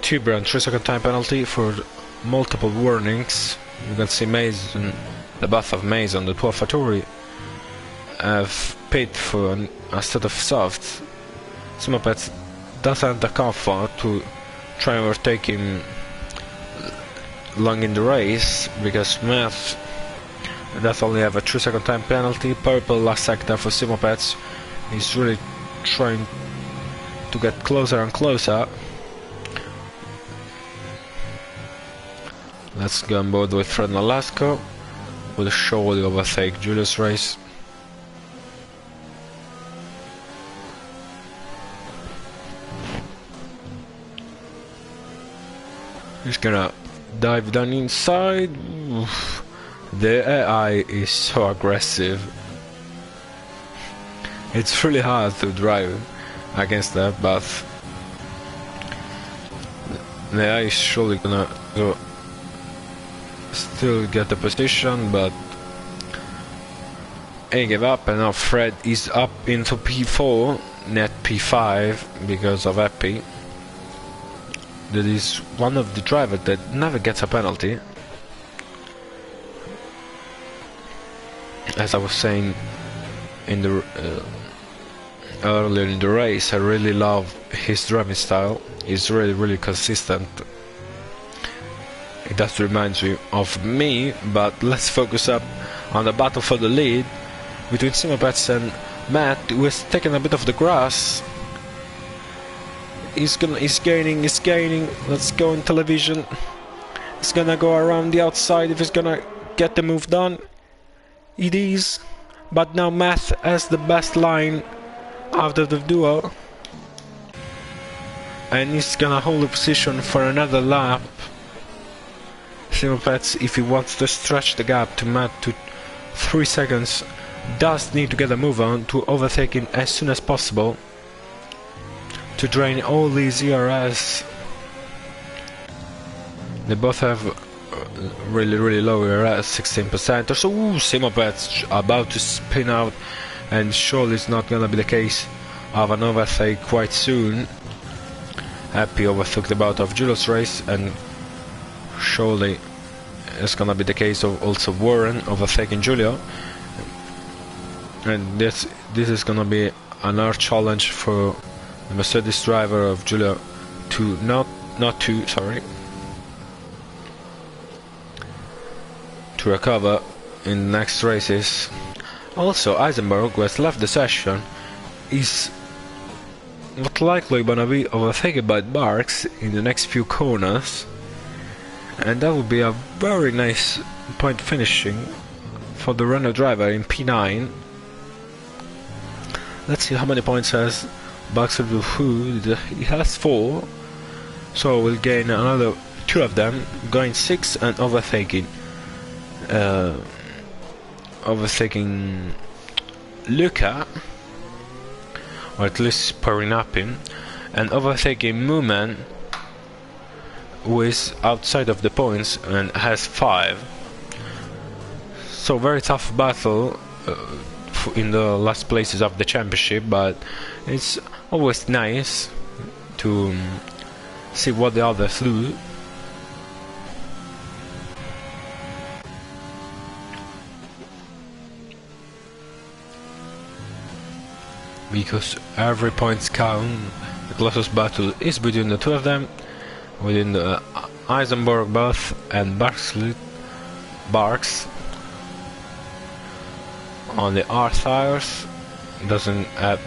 Tibran 3-second time penalty for multiple warnings. You can see Maze, the buff of Maze on the AlphaTauri have paid for a set of softs. Simopats doesn't have comfort to try and overtake him long in the race, because Math does only have a 3-second time penalty. Purple last sector for Simopats is really trying to get closer and closer. Let's go on board with Fred Nolasco. Will surely overtake Julius race. He's gonna dive down inside. Oof. The AI is so aggressive. It's really hard to drive against that, but the AI is surely gonna go still get the position, but he gave up, and now Fred is up into P4, net P5 because of Epi. That is one of the drivers that never gets a penalty. As I was saying in the earlier in the race, I really love his driving style. He's really consistent. It does remind me of me, but let's focus up on the battle for the lead between Simopats and Matt, who is taking a bit of the grass. He's gaining. Let's go on television. He's gonna go around the outside if he's gonna get the move done. It is, but now Matt has the best line out of the duo, and he's gonna hold the position for another lap. Simopats, if he wants to stretch the gap to Matt to 3 seconds, does need to get a move on to overtake him as soon as possible to drain all these ERS. They both have really low ERS, 16% or so. Ooh, Simopats about to spin out, and surely it's not gonna be the case of an overtake quite soon. Happy overtook the bout of Julius race, and surely it's gonna be the case of also Warren overtaking Giulio, and this is gonna be another challenge for the Mercedes driver of Giulio to to recover in the next races. Also, Eisenberg, who has left the session, is most likely gonna be overtaken by Barks in the next few corners, and that would be a very nice point finishing for the Renault driver in P9. Let's see how many points has Barks of the Hood. He has 4, so we'll gain another 2 of them, going 6 and overtaking Luca, or at least pairing up him, and overtaking Mooman, who is outside of the points and has 5. So very tough battle in the last places of the championship, but it's always nice to see what the others do. Because every point counts. The closest battle is between the 2 of them, within the Eisenberg Buff and Barks on the R tires. Doesn't have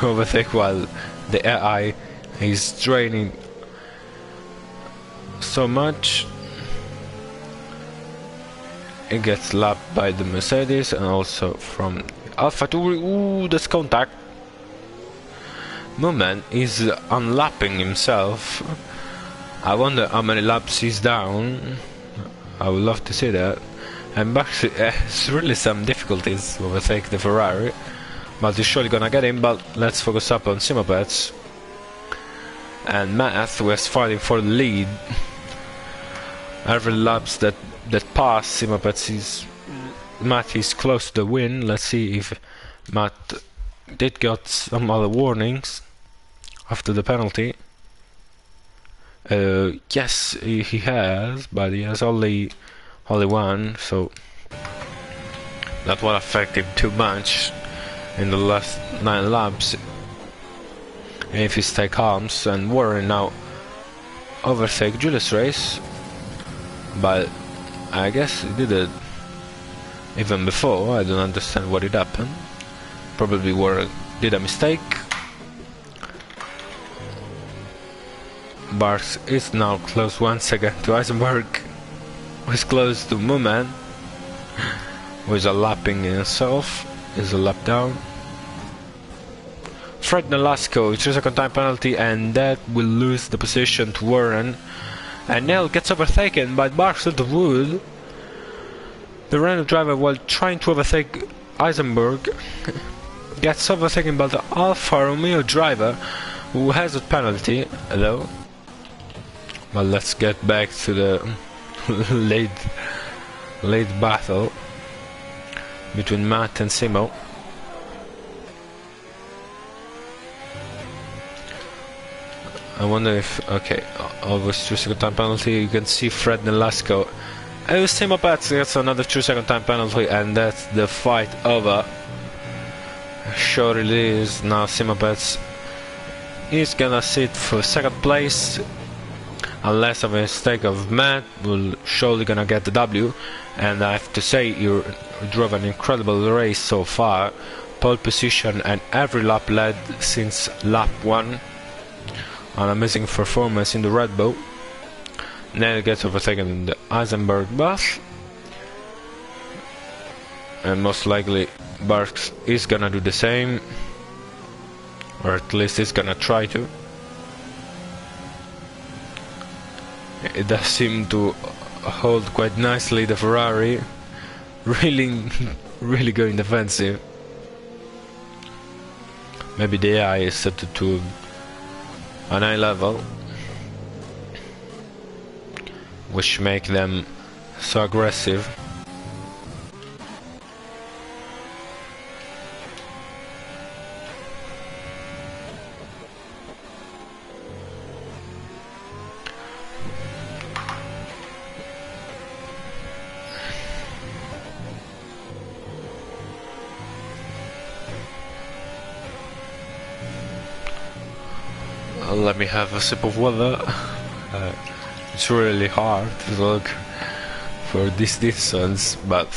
overtake, while the AI is draining so much. It gets lapped by the Mercedes and also from AlphaTauri. Ooh, there's contact. Mooman is unlapping himself. I wonder how many laps he's down. I would love to see that. And Max has really some difficulties to overtake the Ferrari, but he's surely gonna get him. But let's focus up on Simopets and Matt, who is fighting for the lead. Every laps that pass Simopets, Matt is close to the win. Let's see if Matt did got some other warnings after the penalty. Yes, he has, but he has only one, so that won't affect him too much in the last 9 laps if he stay calm. And Warren now overtake Julius Race, but I guess he did it even before. I don't understand what did happen. Probably Warren did a mistake. Barks is now close once again to Eisenberg, who is close to Mooman, who is a lapping in himself, is a lap down. Fred Nolasco, 3-second time penalty, and that will lose the position to Warren. And Neil gets overtaken by Barks of the Wood. The random driver, while trying to overtake Eisenberg, gets overtaken by the Alfa Romeo driver, who has a penalty, though. But let's get back to the late battle between Matt and Simo. I wonder if, okay, always 2-second time penalty. You can see Fred Nolasco. Oh, Simo Pets gets another 2-second time penalty, and that's the fight over. Short release. Now Simo Pets is gonna sit for second place. Unless a mistake of Matt, will surely gonna get the W. And I have to say, you drove an incredible race so far. Pole position and every lap led since lap 1. An amazing performance in the Red Bull. Neil gets overtaken in the Eisenberg bus. And most likely Barks is gonna do the same. Or at least he's gonna try to. It does seem to hold quite nicely the Ferrari, really going defensive. Maybe the AI is set to an high level, which make them so aggressive. Let me have a sip of water. It's really hard to look for this distance, but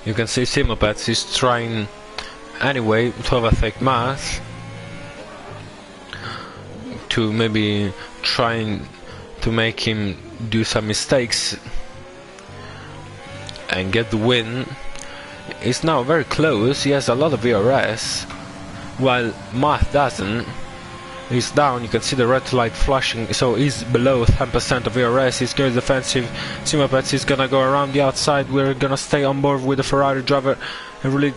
you can see Simopets is trying anyway to overtake Matt, to maybe trying to make him do some mistakes and get the win. He's now very close. He has a lot of VRS, while Matt doesn't. He's down. You can see the red light flashing, so he's below 10% of VRS. He's going defensive. Simopets is gonna go around the outside. We're gonna stay on board with the Ferrari driver and really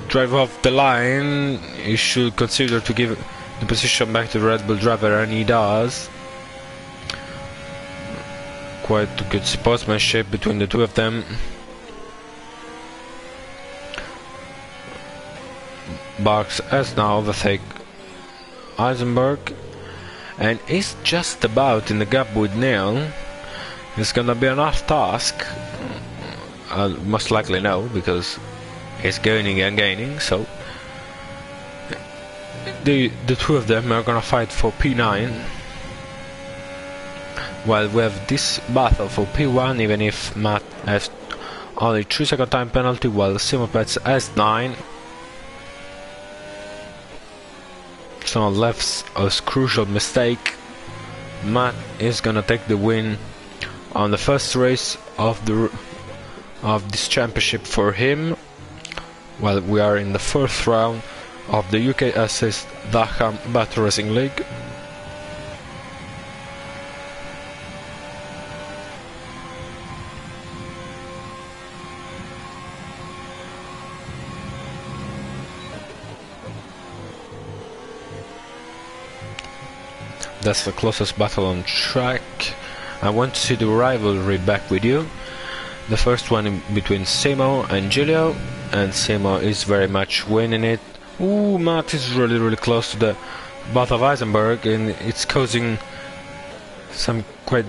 drive off the line. He should consider to give the position back to the Red Bull driver, and he does. Quite good sportsmanship between the two of them. Barks has now overtake Eisenberg and is just about in the gap with Neil. It's gonna be a hard task. Most likely no, because he's gaining and gaining, so the two of them are gonna fight for P9, while we have this battle for P1, even if Matt has only 3-second time penalty while Simopets has 9. So left a crucial mistake. Matt is gonna take the win on the first race of of this championship for him. Well, we are in the fourth round of the UK Assist Dachshund Battle Racing League. That's the closest battle on track. I want to see the rivalry back with you. The first one between Simo and Giulio, and Simo is very much winning it. Ooh, Matt is really close to the Bath of Eisenberg, and it's causing some quite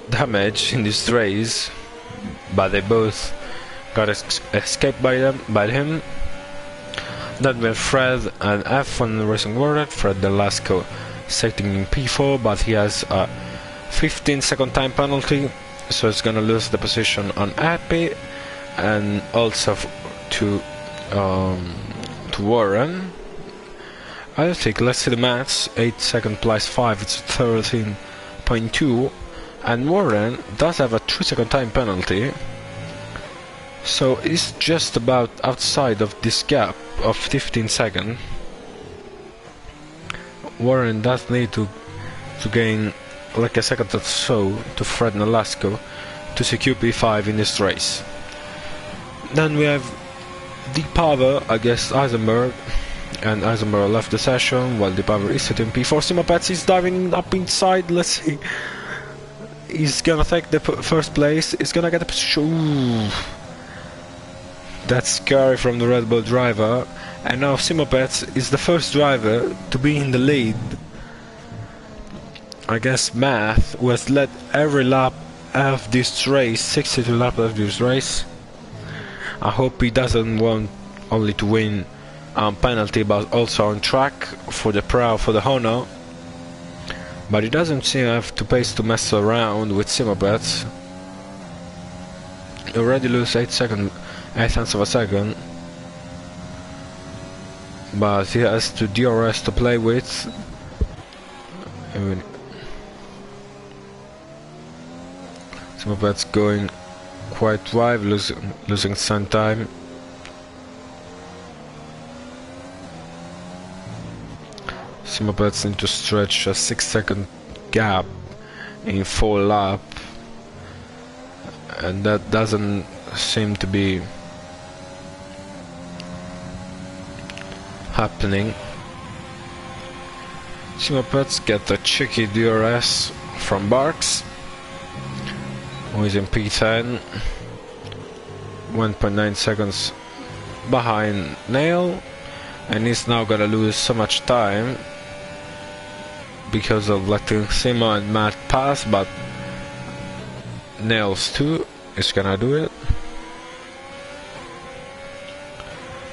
damage in this race, but they both got escaped by him. Then we have Fred and F1 Racing World. Fred Delasco sitting in P4, but he has a 15-second time penalty, so it's gonna lose the position on Happy, and also to Warren. I think, let's see the maths. 8 seconds plus 5, it's 13.2, and Warren does have a 3-second time penalty, so it's just about outside of this gap of 15 seconds. Warren does need to gain like a second or so to Fred Nolasco to secure P5 in this race. Then we have Deep Power against Eisenberg, and Eisenberg left the session while Deep Power is sitting P4. Simo Pets is diving up inside. Let's see. He's gonna take the first place. He's gonna get a position. Ooh. That's scary from the Red Bull driver. And now Simo Pets is the first driver to be in the lead. I guess Math was led every lap of this race, 62 laps of this race. I hope he doesn't want only to win on penalty, but also on track for the Honor. But he doesn't seem to have the pace to mess around with Simo Pets. He already lose 8 tenths of a second. But he has to DRS to play with. Simo Pets going quite wide, losing some time. Simo Pets need to stretch a 6-second gap in 4 laps, and that doesn't seem to be happening. Simo Pets get a cheeky DRS from Barks, who is in P10, 1.9 seconds behind Nail, and he's now gonna lose so much time because of letting Simo and Matt pass, but Nails too is gonna do it.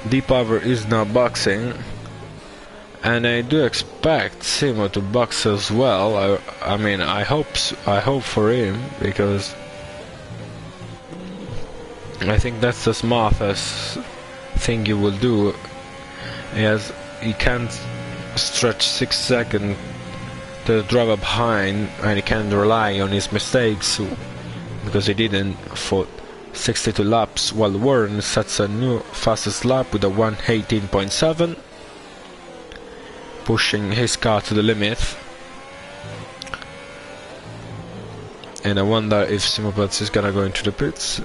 Deep Power is now boxing, and I do expect Simo to box as well. I mean, I hope for him, because I think that's the smartest thing you will do. He can't stretch 6 seconds to the driver behind, and he can't rely on his mistakes, because he didn't for 62 laps, while Warren sets a new fastest lap with a 1:18.7, pushing his car to the limit. And I wonder if Simo Pets is gonna go into the pits.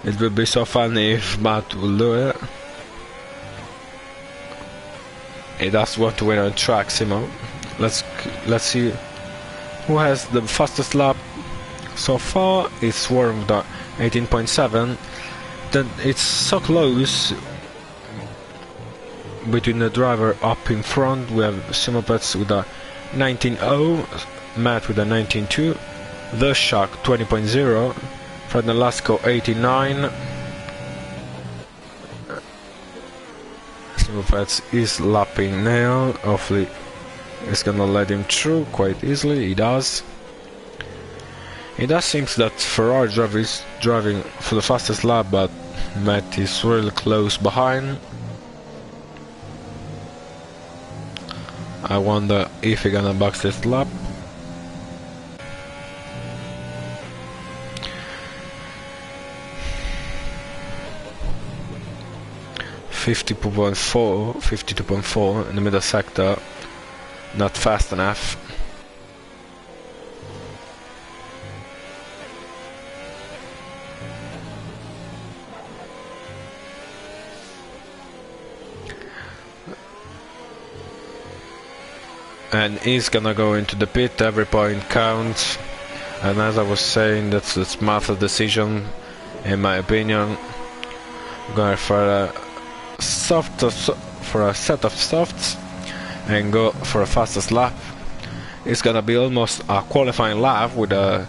It would be so funny if Matt will do it. He does want to win on track, Simo. Let's see who has the fastest lap so far. It's Warren with a 18.7. Then it's so close between the driver up in front. We have Simo Pets with a 19.0, Matt with a 19.2, The Shock 20.0, Fred Nolasco 89. Simo Pets is lapping now. Hopefully it's gonna let him through quite easily. He does. It does seem that Ferrari driver is driving for the fastest lap, but Matt is really close behind. I wonder if he's gonna box this lap. 52.4, 52.4 in the middle sector, not fast enough. And he's gonna go into the pit, every point counts, and as I was saying, that's the smarter decision in my opinion. Going for a set of softs and go for a fastest lap. It's gonna be almost a qualifying lap with a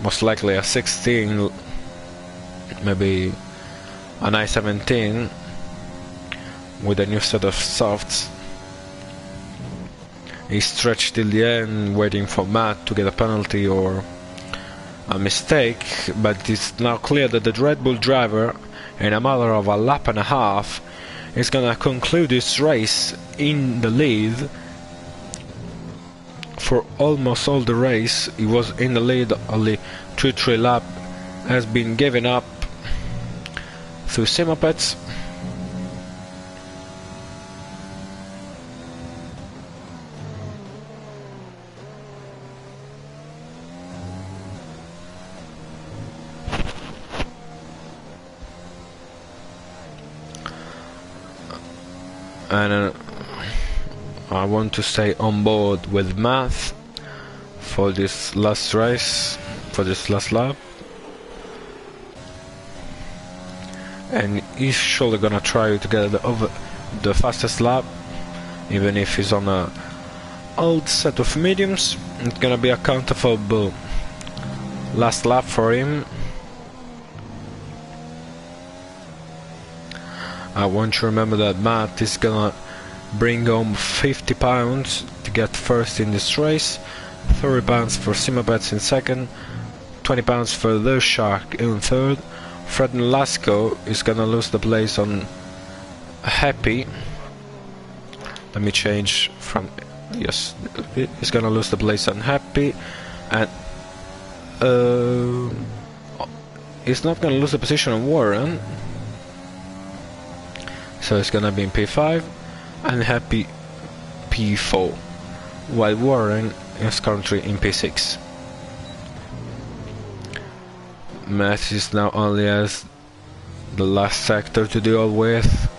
most likely a 16, maybe an I-17 with a new set of softs. He stretched till the end waiting for Matt to get a penalty or a mistake, but it's now clear that the Red Bull driver, in a matter of a lap and a half, is gonna conclude this race in the lead. For almost all the race he was in the lead, only 2-3 lap has been given up through Simopets. And I want to stay on board with Matt for this last race, for this last lap, and he's surely gonna try to get the fastest lap, even if he's on a old set of mediums. It's gonna be a countable last lap for him. I want to remember that Matt is gonna bring home £50 to get first in this race, £30 for Simopets in second, £20 for The Shark in third. Fred Nolasco is gonna lose the place on Happy. Let me change from, yes, he's gonna lose the place on Happy, and he's not gonna lose the position on Warren. So it's gonna be in P5 and Happy P4, while Warren is currently in P6. Matt is now only has the last sector to deal with.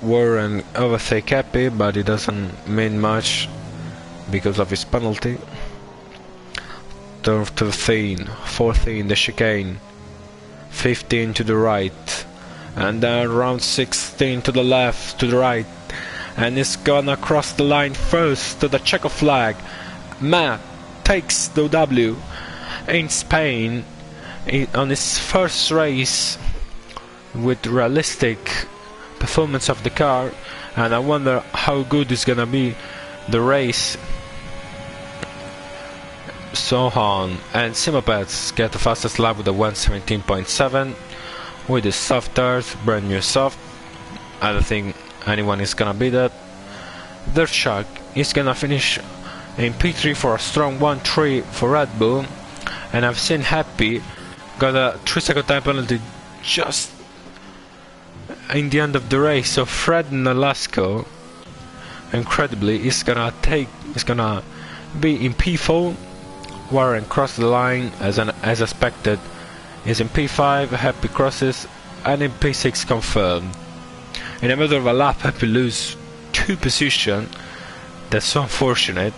Warren overtake Happy, but it doesn't mean much because of his penalty. Turn 13, 14 the chicane, 15 to the right, and then round 16 to the left, to the right, and it's gonna cross the line first to the checker flag. Matt takes the W in Spain on his first race with realistic performance of the car, and I wonder how good is gonna be the race. Sohan and Simopets get the fastest lap with a 1:17.7 with the soft tires, brand new soft. I don't think anyone is gonna beat that. Dirt Shark is gonna finish in P3 for a strong 1-3 for Red Bull, and I've seen Happy got a 3-second time penalty just in the end of the race. So Fred Nolasco, incredibly, is gonna be in P4. Warren crossed the line as expected. Is in P5, Happy crosses, and in P6 confirmed. In the middle of a lap, Happy lose 2 positions. That's so unfortunate.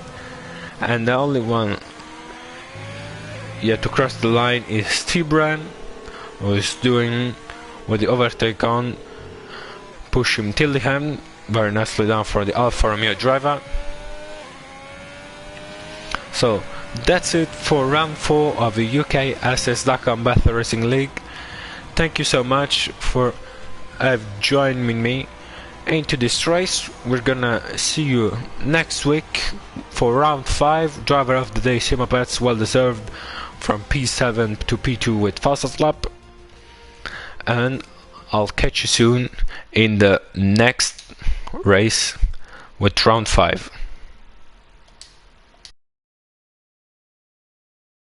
And the only one yet to cross the line is Stibran, who is doing with the overtake on, push him Tillingham very nicely down for the Alfa Romeo driver. So that's it for round 4 of the UK SS Dakar Bathurst Racing League. Thank you so much for joining me into this race. We're gonna see you next week for round 5. Driver of the day Simopets, well deserved, from P7 to P2 with fastest lap. And I'll catch you soon in the next race with round 5.